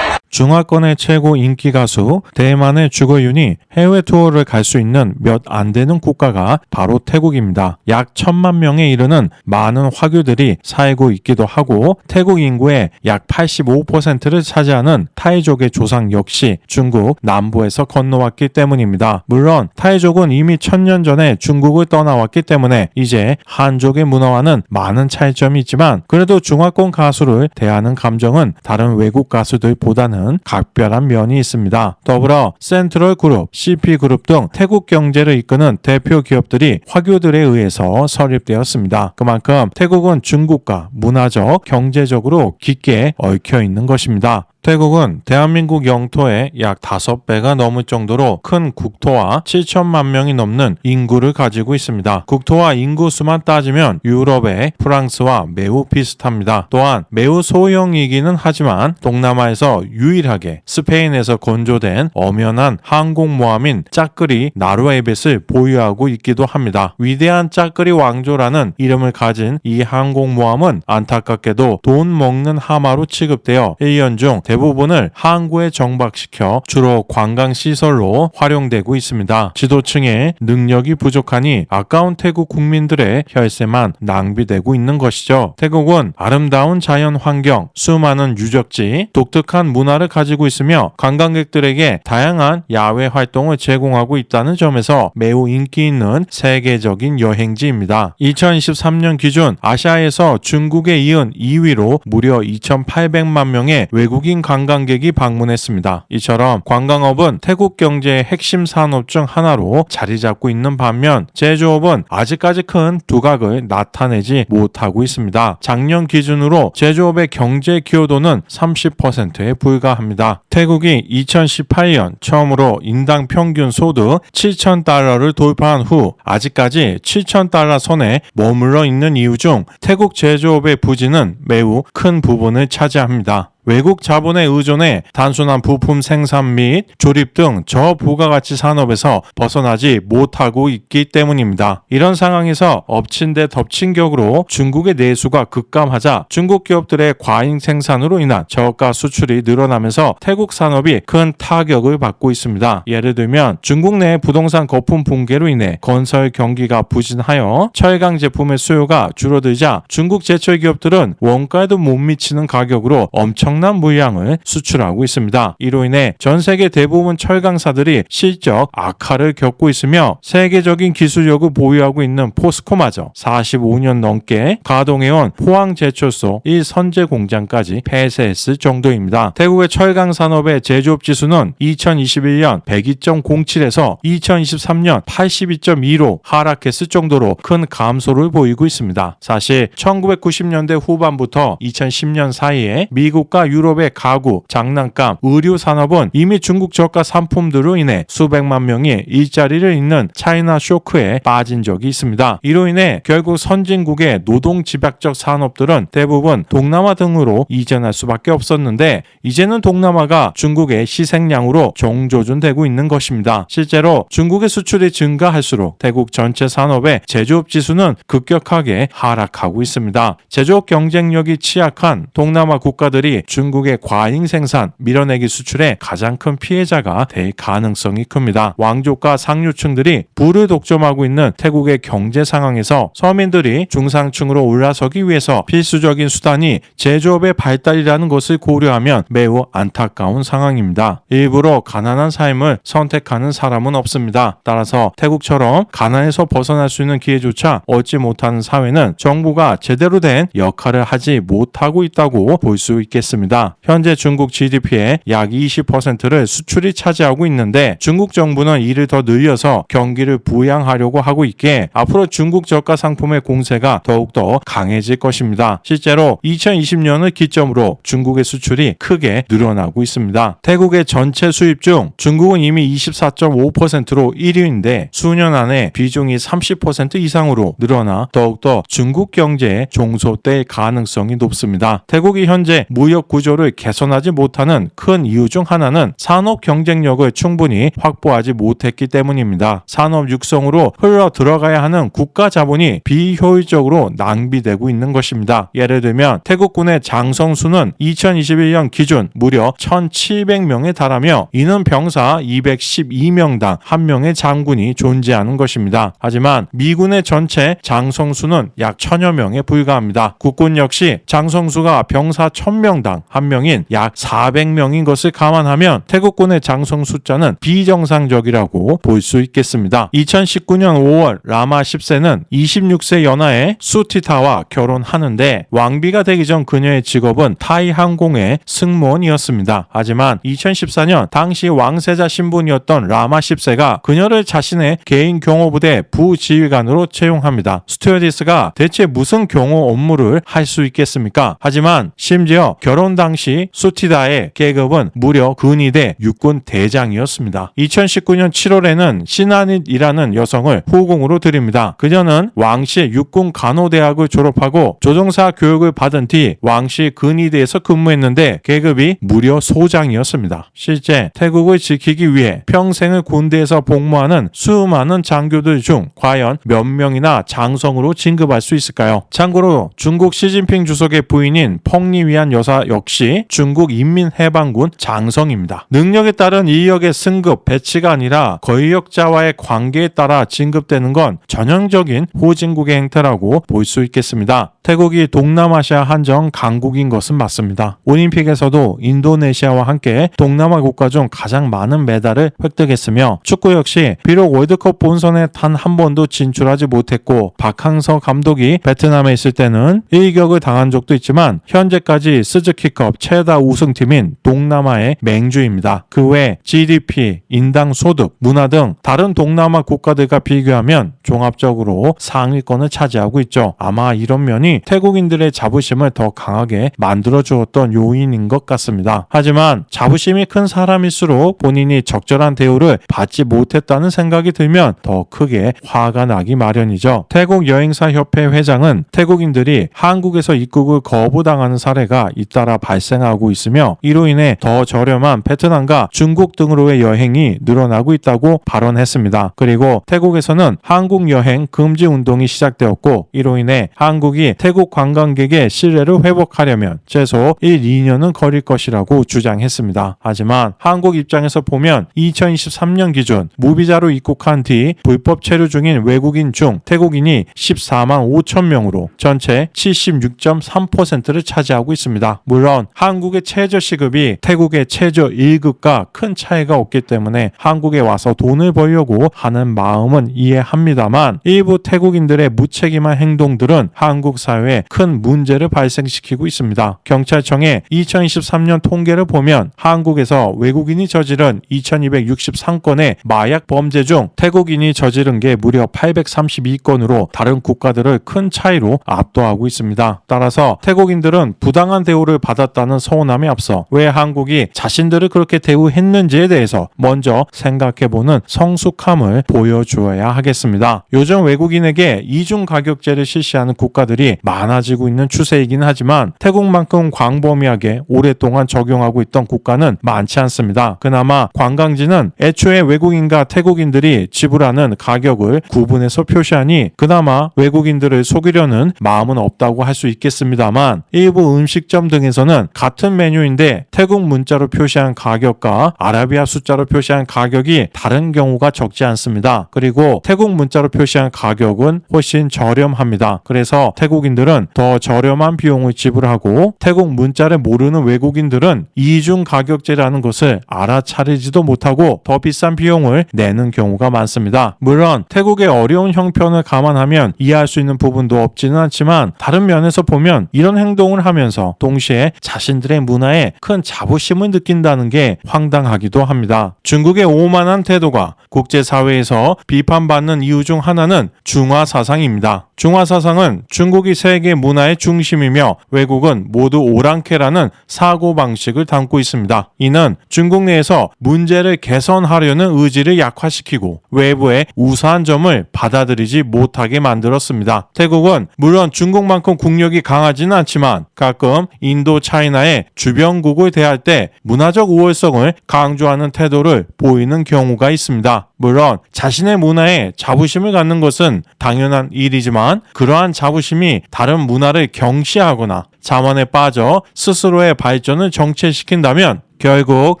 중화권의 최고 인기 가수 대만의 주거윤이 해외 투어를 갈 수 있는 몇 안 되는 국가가 바로 태국입니다. 약 1000만 명에 이르는 많은 화교들이 살고 있기도 하고 태국 인구의 약 85%를 차지하는 타이족의 조상 역시 중국 남부에서 건너왔기 때문입니다. 물론 타이족은 이미 1000년 전에 중국을 떠나왔기 때문에 이제 한족의 문화와는 많은 차이점이 있지만 그래도 중화권 가수를 대하는 감정은 다른 외국 가수들보다는 각별한 면이 있습니다. 더불어 센트럴 그룹, CP 그룹 등 태국 경제를 이끄는 대표 기업들이 화교들에 의해서 설립되었습니다. 그만큼 태국은 중국과 문화적, 경제적으로 깊게 얽혀 있는 것입니다. 태국은 대한민국 영토의 약 5배가 넘을 정도로 큰 국토와 7천만 명이 넘는 인구를 가지고 있습니다. 국토와 인구수만 따지면 유럽의 프랑스와 매우 비슷합니다. 또한 매우 소형이기는 하지만 동남아에서 유일하게 스페인에서 건조된 엄연한 항공모함인 짜끄리 나루에벳을 보유하고 있기도 합니다. 위대한 짜끄리 왕조라는 이름을 가진 이 항공모함은 안타깝게도 돈 먹는 하마로 취급되어 1년 중 대부분을 항구에 정박시켜 주로 관광시설로 활용되고 있습니다. 지도층의 능력이 부족하니 아까운 태국 국민들의 혈세만 낭비되고 있는 것이죠. 태국은 아름다운 자연 환경, 수많은 유적지, 독특한 문화를 가지고 있으며 관광객들에게 다양한 야외 활동을 제공하고 있다는 점에서 매우 인기 있는 세계적인 여행지입니다. 2023년 기준 아시아에서 중국에 이은 2위로 무려 2,800만 명의 외국인 관광객이 방문했습니다. 이처럼 관광업은 태국 경제의 핵심 산업 중 하나로 자리 잡고 있는 반면 제조업은 아직까지 큰 두각을 나타내지 못하고 있습니다. 작년 기준으로 제조업의 경제 기여도는 30%에 불과합니다. 태국이 2018년 처음으로 인당 평균 소득 7,000달러를 돌파한 후 아직까지 7,000달러 선에 머물러 있는 이유 중 태국 제조업의 부진은 매우 큰 부분을 차지합니다. 외국 자본에 의존해 단순한 부품 생산 및 조립 등 저부가가치 산업에서 벗어나지 못하고 있기 때문입니다. 이런 상황에서 엎친 데 덮친 격으로 중국의 내수가 급감하자 중국 기업들의 과잉 생산으로 인한 저가 수출이 늘어나면서 태국 산업이 큰 타격을 받고 있습니다. 예를 들면 중국 내 부동산 거품 붕괴로 인해 건설 경기가 부진하여 철강 제품의 수요가 줄어들자 중국 제철 기업들은 원가에도 못 미치는 가격으로 엄청난 물량을 수출하고 있습니다. 이로 인해 전 세계 대부분 철강사들이 실적 악화를 겪고 있으며 세계적인 기술력을 보유하고 있는 포스코마저 45년 넘게 가동해온 포항제철소 1선제 공장까지 폐쇄했을 정도입니다. 태국의 철강 산업의 제조업 지수는 2021년 102.07에서 2023년 82.2로 하락했을 정도로 큰 감소를 보이고 있습니다. 사실 1990년대 후반부터 2010년 사이에 미국과 유럽의 가구, 장난감, 의류 산업은 이미 중국 저가 상품들로 인해 수백만 명이 일자리를 잃는 차이나 쇼크에 빠진 적이 있습니다. 이로 인해 결국 선진국의 노동 집약적 산업들은 대부분 동남아 등으로 이전할 수밖에 없었는데 이제는 동남아가 중국의 희생양으로 종조준되고 있는 것입니다. 실제로 중국의 수출이 증가할수록 태국 전체 산업의 제조업 지수는 급격하게 하락하고 있습니다. 제조업 경쟁력이 취약한 동남아 국가들이 중국의 과잉 생산, 밀어내기 수출의 가장 큰 피해자가 될 가능성이 큽니다. 왕족과 상류층들이 부를 독점하고 있는 태국의 경제 상황에서 서민들이 중상층으로 올라서기 위해서 필수적인 수단이 제조업의 발달이라는 것을 고려하면 매우 안타까운 상황입니다. 일부러 가난한 삶을 선택하는 사람은 없습니다. 따라서 태국처럼 가난에서 벗어날 수 있는 기회조차 얻지 못하는 사회는 정부가 제대로 된 역할을 하지 못하고 있다고 볼 수 있겠습니다. 현재 중국 GDP의 약 20%를 수출이 차지하고 있는데 중국 정부는 이를 더 늘려서 경기를 부양하려고 하고 있기에 앞으로 중국 저가 상품의 공세가 더욱더 강해질 것입니다. 실제로 2020년을 기점으로 중국의 수출이 크게 늘어나고 있습니다. 태국의 전체 수입 중 중국은 이미 24.5%로 1위인데 수년 안에 비중이 30% 이상으로 늘어나 더욱더 중국 경제에 종속될 가능성이 높습니다. 태국이 현재 무역 산업 구조를 개선하지 못하는 큰 이유 중 하나는 산업 경쟁력을 충분히 확보하지 못했기 때문입니다. 산업 육성으로 흘러 들어가야 하는 국가 자본이 비효율적으로 낭비되고 있는 것입니다. 예를 들면 태국군의 장성수는 2021년 기준 무려 1,700명에 달하며 이는 병사 212명당 1명의 장군이 존재하는 것입니다. 하지만 미군의 전체 장성수는 약 1000여 명에 불과합니다. 국군 역시 장성수가 병사 1000명당 1명인 약 400명인 것을 감안하면 태국군의 장성 숫자는 비정상적이라고 볼 수 있겠습니다. 2019년 5월 라마 10세는 26세 연하의 수티타와 결혼하는데 왕비가 되기 전 그녀의 직업은 타이 항공의 승무원이었습니다. 하지만 2014년 당시 왕세자 신분이었던 라마 10세가 그녀를 자신의 개인 경호부대 부지휘관으로 채용합니다. 스튜어디스가 대체 무슨 경호 업무를 할 수 있겠습니까? 하지만 심지어 결혼 당시 수티다의 계급은 무려 근위대 육군 대장이었습니다. 2019년 7월에는 시나닛이라는 여성을 후궁으로 들입니다. 그녀는 왕씨 육군 간호대학을 졸업하고 조종사 교육을 받은 뒤 왕씨 근위대에서 근무했는데 계급이 무려 소장이었습니다. 실제 태국을 지키기 위해 평생을 군대에서 복무하는 수많은 장교들 중 과연 몇 명이나 장성으로 진급할 수 있을까요? 참고로 중국 시진핑 주석의 부인인 펑리위안 여사 역시 중국 인민해방군 장성입니다. 능력에 따른 인력의 승급, 배치가 아니라 권력자와의 관계에 따라 진급되는 건 전형적인 후진국의 행태라고 볼 수 있겠습니다. 태국이 동남아시아 한정 강국인 것은 맞습니다. 올림픽에서도 인도네시아와 함께 동남아 국가 중 가장 많은 메달을 획득했으며 축구 역시 비록 월드컵 본선에 단 한 번도 진출하지 못했고 박항서 감독이 베트남에 있을 때는 일격을 당한 적도 있지만 현재까지 스즈키컵 최다 우승팀인 동남아의 맹주입니다. 그 외 GDP, 인당 소득, 문화 등 다른 동남아 국가들과 비교하면 종합적으로 상위권을 차지하고 있죠. 아마 이런 면이 태국인들의 자부심을 더 강하게 만들어 주었던 요인인 것 같습니다. 하지만 자부심이 큰 사람일수록 본인이 적절한 대우를 받지 못했다는 생각이 들면 더 크게 화가 나기 마련이죠. 태국 여행사 협회 회장은 태국인들이 한국에서 입국을 거부당하는 사례가 잇따라 발생하고 있으며 이로 인해 더 저렴한 베트남과 중국 등으로의 여행이 늘어나고 있다고 발언했습니다. 그리고 태국에서는 한국 여행 금지 운동이 시작되었고 이로 인해 한국이 태국 관광객의 신뢰를 회복하려면 최소 1, 2년은 걸릴 것이라고 주장했습니다. 하지만 한국 입장에서 보면 2023년 기준 무비자로 입국한 뒤 불법 체류 중인 외국인 중 태국인이 14만 5천 명으로 전체 76.3%를 차지하고 있습니다. 물론 한국의 최저 시급이 태국의 최저 1급과 큰 차이가 없기 때문에 한국에 와서 돈을 벌려고 하는 마음은 이해합니다만 일부 태국인들의 무책임한 행동들은 한국 사회에 큰 문제를 발생시키고 있습니다. 경찰청의 2023년 통계를 보면 한국에서 외국인이 저지른 2263건의 마약 범죄 중 태국인이 저지른 게 무려 832건으로 다른 국가들을 큰 차이로 압도하고 있습니다. 따라서 태국인들은 부당한 대우를 받았다는 서운함에 앞서 왜 한국이 자신들을 그렇게 대우했는지에 대해서 먼저 생각해보는 성숙함을 보여주어야 하겠습니다. 요즘 외국인에게 이중 가격제를 실시하는 국가들이 많아지고 있는 추세이긴 하지만 태국만큼 광범위하게 오랫동안 적용하고 있던 국가는 많지 않습니다. 그나마 관광지는 애초에 외국인과 태국인들이 지불하는 가격을 구분해서 표시하니 그나마 외국인들을 속이려는 마음은 없다고 할 수 있겠습니다만 일부 음식점 등에서는 같은 메뉴인데 태국 문자로 표시한 가격과 아라비아 숫자로 표시한 가격이 다른 경우가 적지 않습니다. 그리고 태국 문자로 표시한 가격은 훨씬 저렴합니다. 그래서 태국인들은 더 저렴한 비용을 지불하고 태국 문자를 모르는 외국인들은 이중 가격제라는 것을 알아차리지도 못하고 더 비싼 비용을 내는 경우가 많습니다. 물론 태국의 어려운 형편을 감안하면 이해할 수 있는 부분도 없지는 않지만 다른 면에서 보면 이런 행동을 하면서 동시에 자신들의 문화에 큰 자부심을 느낀다는 게 황당하기도 합니다. 중국의 오만한 태도가 국제사회에서 비판받는 이유 중 하나는 중화사상입니다. 중화사상은 중국이 세계 문화의 중심이며 외국은 모두 오랑캐라는 사고방식을 담고 있습니다. 이는 중국 내에서 문제를 개선하려는 의지를 약화시키고 외부의 우수한 점을 받아들이지 못하게 만들었습니다. 태국은 물론 중국만큼 국력이 강하지는 않지만 가끔 인도 인도 차이나의 주변국을 대할 때 문화적 우월성을 강조하는 태도를 보이는 경우가 있습니다. 물론 자신의 문화에 자부심을 갖는 것은 당연한 일이지만 그러한 자부심이 다른 문화를 경시하거나 자만에 빠져 스스로의 발전을 정체시킨다면 결국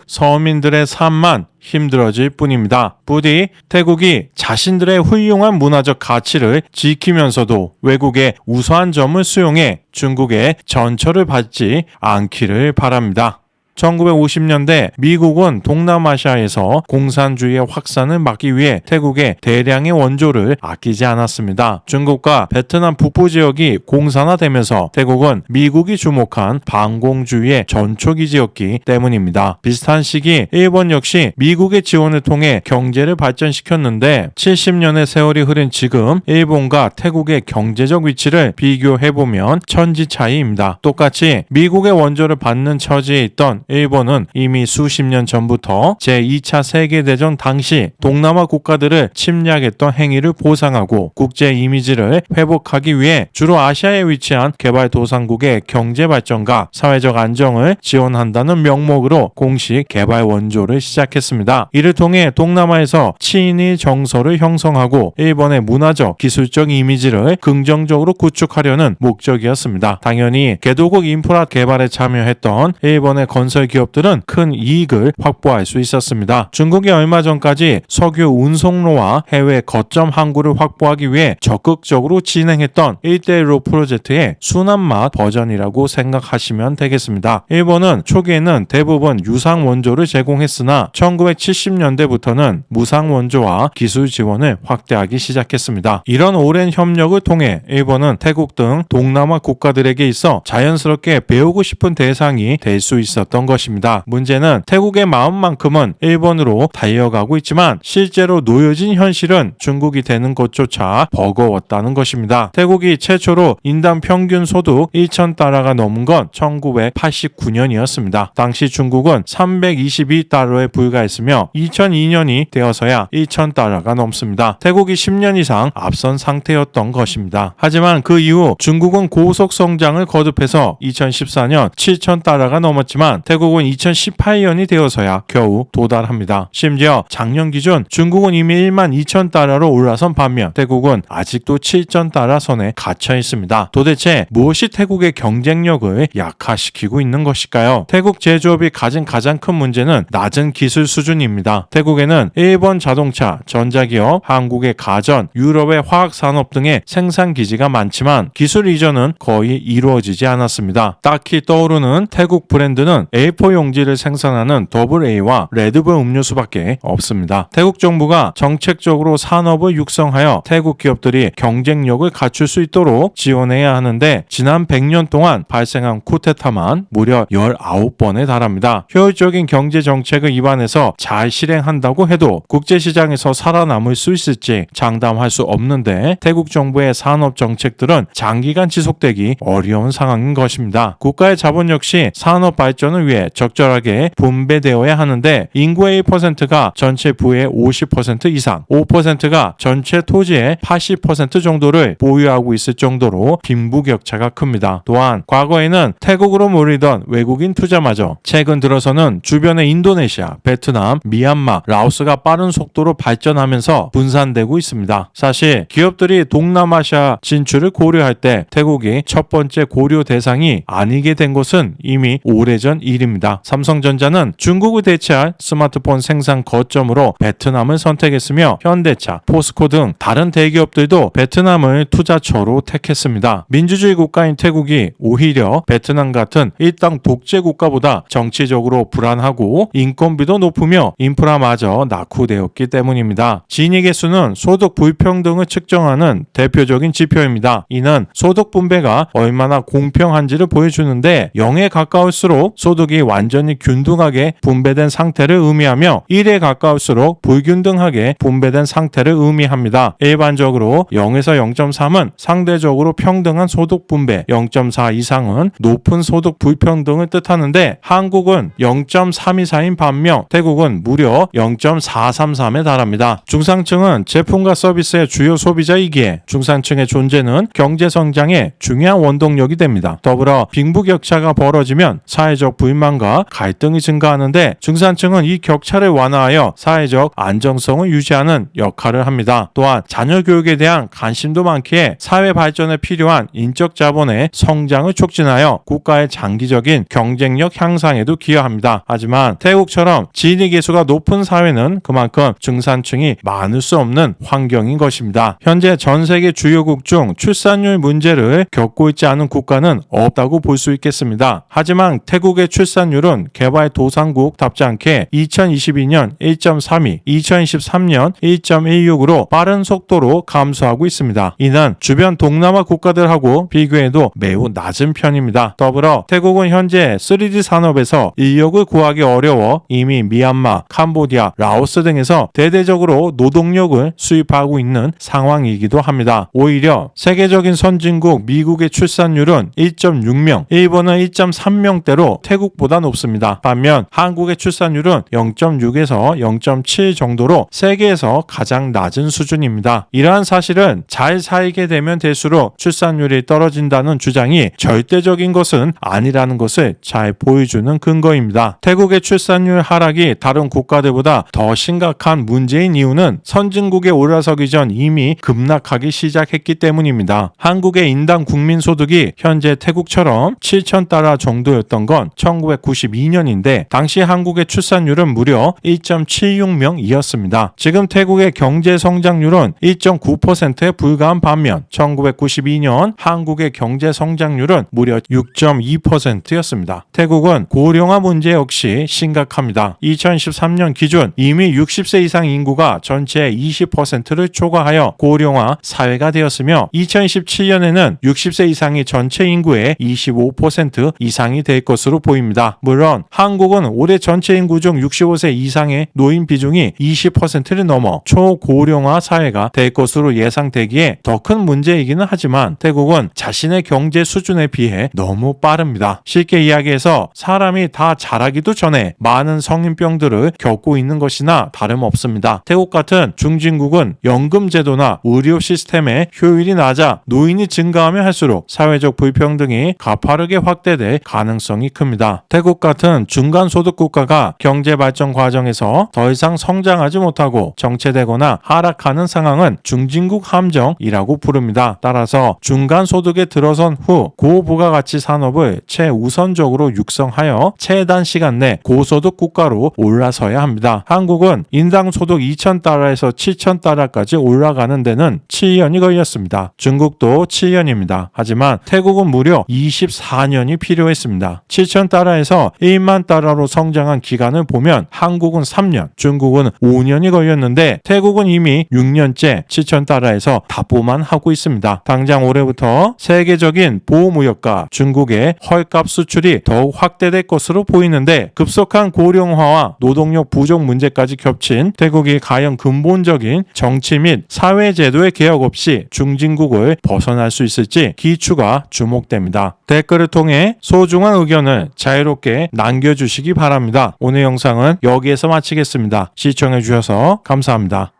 서민들의 삶만 힘들어질 뿐입니다. 부디 태국이 자신들의 훌륭한 문화적 가치를 지키면서도 외국의 우수한 점을 수용해 중국의 전철을 밟지 않기를 바랍니다. 1950년대 미국은 동남아시아에서 공산주의의 확산을 막기 위해 태국의 대량의 원조를 아끼지 않았습니다. 중국과 베트남 북부 지역이 공산화되면서 태국은 미국이 주목한 반공주의의 전초기지였기 때문입니다. 비슷한 시기 일본 역시 미국의 지원을 통해 경제를 발전시켰는데 70년의 세월이 흐른 지금 일본과 태국의 경제적 위치를 비교해보면 천지 차이입니다. 똑같이 미국의 원조를 받는 처지에 있던 일본은 이미 수십 년 전부터 제2차 세계대전 당시 동남아 국가들을 침략했던 행위를 보상하고 국제 이미지를 회복하기 위해 주로 아시아에 위치한 개발도상국의 경제 발전과 사회적 안정을 지원한다는 명목으로 공식 개발 원조를 시작했습니다. 이를 통해 동남아에서 친일 정서를 형성하고 일본의 문화적, 기술적 이미지를 긍정적으로 구축하려는 목적이었습니다. 당연히 개도국 인프라 개발에 참여했던 일본의 건설 기업들은 큰 이익을 확보할 수 있었습니다. 중국이 얼마 전까지 석유 운송로와 해외 거점 항구를 확보하기 위해 적극적으로 진행했던 1대1로 프로젝트의 순환맛 버전이라고 생각하시면 되겠습니다. 일본은 초기에는 대부분 유상 원조를 제공했으나 1970년대부터는 무상 원조와 기술 지원을 확대하기 시작했습니다. 이런 오랜 협력을 통해 일본은 태국 등 동남아 국가들에게 있어 자연스럽게 배우고 싶은 대상이 될 수 있었던 것입니다. 문제는 태국의 마음만큼은 일본으로 달려가고 있지만 실제로 놓여진 현실은 중국이 되는 것조차 버거웠다는 것입니다. 태국이 최초로 인당 평균 소득 1,000달러가 넘은 건 1989년이었습니다. 당시 중국은 322달러에 불과했으며 2002년이 되어서야 1,000달러가 넘습니다. 태국이 10년 이상 앞선 상태였던 것입니다. 하지만 그 이후 중국은 고속 성장을 거듭해서 2014년 7,000달러가 넘었지만 태국은 2018년이 되어서야 겨우 도달합니다. 심지어 작년 기준 중국은 이미 12,000달러로 올라선 반면 태국은 아직도 7,000달러 선에 갇혀 있습니다. 도대체 무엇이 태국의 경쟁력을 약화시키고 있는 것일까요? 태국 제조업이 가진 가장 큰 문제는 낮은 기술 수준입니다. 태국에는 일본 자동차, 전자기업, 한국의 가전, 유럽의 화학산업 등의 생산기지가 많지만 기술 이전은 거의 이루어지지 않았습니다. 딱히 떠오르는 태국 브랜드는 A4 용지를 생산하는 AA와 레드불 음료수밖에 없습니다. 태국 정부가 정책적으로 산업을 육성하여 태국 기업들이 경쟁력을 갖출 수 있도록 지원해야 하는데 지난 100년 동안 발생한 쿠데타만 무려 19번에 달합니다. 효율적인 경제 정책을 입안해서 잘 실행한다고 해도 국제시장에서 살아남을 수 있을지 장담할 수 없는데 태국 정부의 산업 정책들은 장기간 지속되기 어려운 상황인 것입니다. 국가의 자본 역시 산업 발전을 위해 적절하게 분배되어야 하는데 인구의 1%가 전체 부의 50% 이상, 5%가 전체 토지의 80% 정도를 보유하고 있을 정도로 빈부격차가 큽니다. 또한 과거에는 태국으로 몰리던 외국인 투자마저 최근 들어서는 주변의 인도네시아, 베트남, 미얀마, 라오스가 빠른 속도로 발전하면서 분산되고 있습니다. 사실 기업들이 동남아시아 진출을 고려할 때 태국이 첫 번째 고려 대상이 아니게 된 것은 이미 오래전 일입니다. 삼성전자는 중국을 대체할 스마트폰 생산 거점으로 베트남을 선택했으며 현대차, 포스코 등 다른 대기업들도 베트남을 투자처로 택했습니다. 민주주의 국가인 태국이 오히려 베트남 같은 일당 독재 국가보다 정치적으로 불안하고 인건비도 높으며 인프라마저 낙후되었기 때문입니다. 진위 개수는 소득 불평등을 측정하는 대표적인 지표입니다. 이는 소득 분배가 얼마나 공평한지를 보여주는데 0에 가까울수록 소득이 소득이 완전히 균등하게 분배된 상태를 의미하며 1에 가까울수록 불균등하게 분배된 상태를 의미합니다. 일반적으로 0에서 0.3은 상대적으로 평등한 소득 분배, 0.4 이상은 높은 소득 불평등을 뜻하는데 한국은 0.324인 반면 태국은 무려 0.433에 달합니다. 중상층은 제품과 서비스의 주요 소비자이기에 중산층의 존재는 경제 성장의 중요한 원동력이 됩니다. 더불어 빈부격차가 벌어지면 사회적 불만과 갈등이 증가하는데 중산층은 이 격차를 완화하여 사회적 안정성을 유지하는 역할을 합니다. 또한 자녀 교육에 대한 관심도 많기에 사회 발전에 필요한 인적 자본의 성장을 촉진하여 국가의 장기적인 경쟁력 향상에도 기여합니다. 하지만 태국처럼 지니 계수가 높은 사회는 그만큼 중산층이 많을 수 없는 환경인 것입니다. 현재 전 세계 주요국 중 출산율 문제를 겪고 있지 않은 국가는 없다고 볼 수 있겠습니다. 하지만 태국의 출산율은 개발도상국답지 않게 2022년 1.32, 2023년 1.16으로 빠른 속도로 감소하고 있습니다. 이는 주변 동남아 국가들하고 비교해도 매우 낮은 편입니다. 더불어 태국은 현재 3D 산업에서 인력을 구하기 어려워 이미 미얀마, 캄보디아, 라오스 등에서 대대적으로 노동력을 수입하고 있는 상황이기도 합니다. 오히려 세계적인 선진국 미국의 출산율은 1.6명, 일본은 1.3명대로 태국보다 높습니다. 반면 한국의 출산율은 0.6에서 0.7 정도로 세계에서 가장 낮은 수준입니다. 이러한 사실은 잘 살게 되면 될수록 출산율이 떨어진다는 주장이 절대적인 것은 아니라는 것을 잘 보여주는 근거입니다. 태국의 출산율 하락이 다른 국가들보다 더 심각한 문제인 이유는 선진국에 올라서기 전 이미 급락하기 시작했기 때문입니다. 한국의 인당 국민소득이 현재 태국처럼 7,000달러 정도였던 건 1992년인데 당시 한국의 출산율은 무려 1.76명이었습니다. 지금 태국의 경제 성장률은 1.9%에 불과한 반면 1992년 한국의 경제 성장률은 무려 6.2%였습니다. 태국은 고령화 문제 역시 심각합니다. 2013년 기준 이미 60세 이상 인구가 전체의 20%를 초과하여 고령화 사회가 되었으며 2017년에는 60세 이상이 전체 인구의 25% 이상이 될 것으로 보입니다. 물론 한국은 올해 전체 인구 중 65세 이상의 노인 비중이 20%를 넘어 초고령화 사회가 될 것으로 예상되기에 더 큰 문제이기는 하지만 태국은 자신의 경제 수준에 비해 너무 빠릅니다. 쉽게 이야기해서 사람이 다 자라기도 전에 많은 성인병들을 겪고 있는 것이나 다름없습니다. 태국 같은 중진국은 연금 제도나 의료 시스템의 효율이 낮아 노인이 증가하면 할수록 사회적 불평등이 가파르게 확대될 가능성이 큽니다. 태국 같은 중간소득 국가가 경제 발전 과정에서 더 이상 성장하지 못하고 정체되거나 하락하는 상황은 중진국 함정이라고 부릅니다. 따라서 중간소득에 들어선 후 고부가가치 산업을 최우선적으로 육성하여 최단 시간 내 고소득 국가로 올라서야 합니다. 한국은 인당 소득 2,000달러에서 7,000달러까지 올라가는 데는 7년이 걸렸습니다. 중국도 7년입니다. 하지만 태국은 무려 24년이 필요했습니다. 7,000달러에서 1만 달러로 성장한 기간을 보면 한국은 3년, 중국은 5년이 걸렸는데 태국은 이미 6년째 7,000달러에서 답보만 하고 있습니다. 당장 올해부터 세계적인 보호무역과 중국의 헐값 수출이 더욱 확대될 것으로 보이는데 급속한 고령화와 노동력 부족 문제까지 겹친 태국이 과연 근본적인 정치 및 사회제도의 개혁 없이 중진국을 벗어날 수 있을지 기추가 주목됩니다. 댓글을 통해 소중한 의견을 자유롭게 남겨주시기 바랍니다. 오늘 영상은 여기에서 마치겠습니다. 시청해주셔서 감사합니다.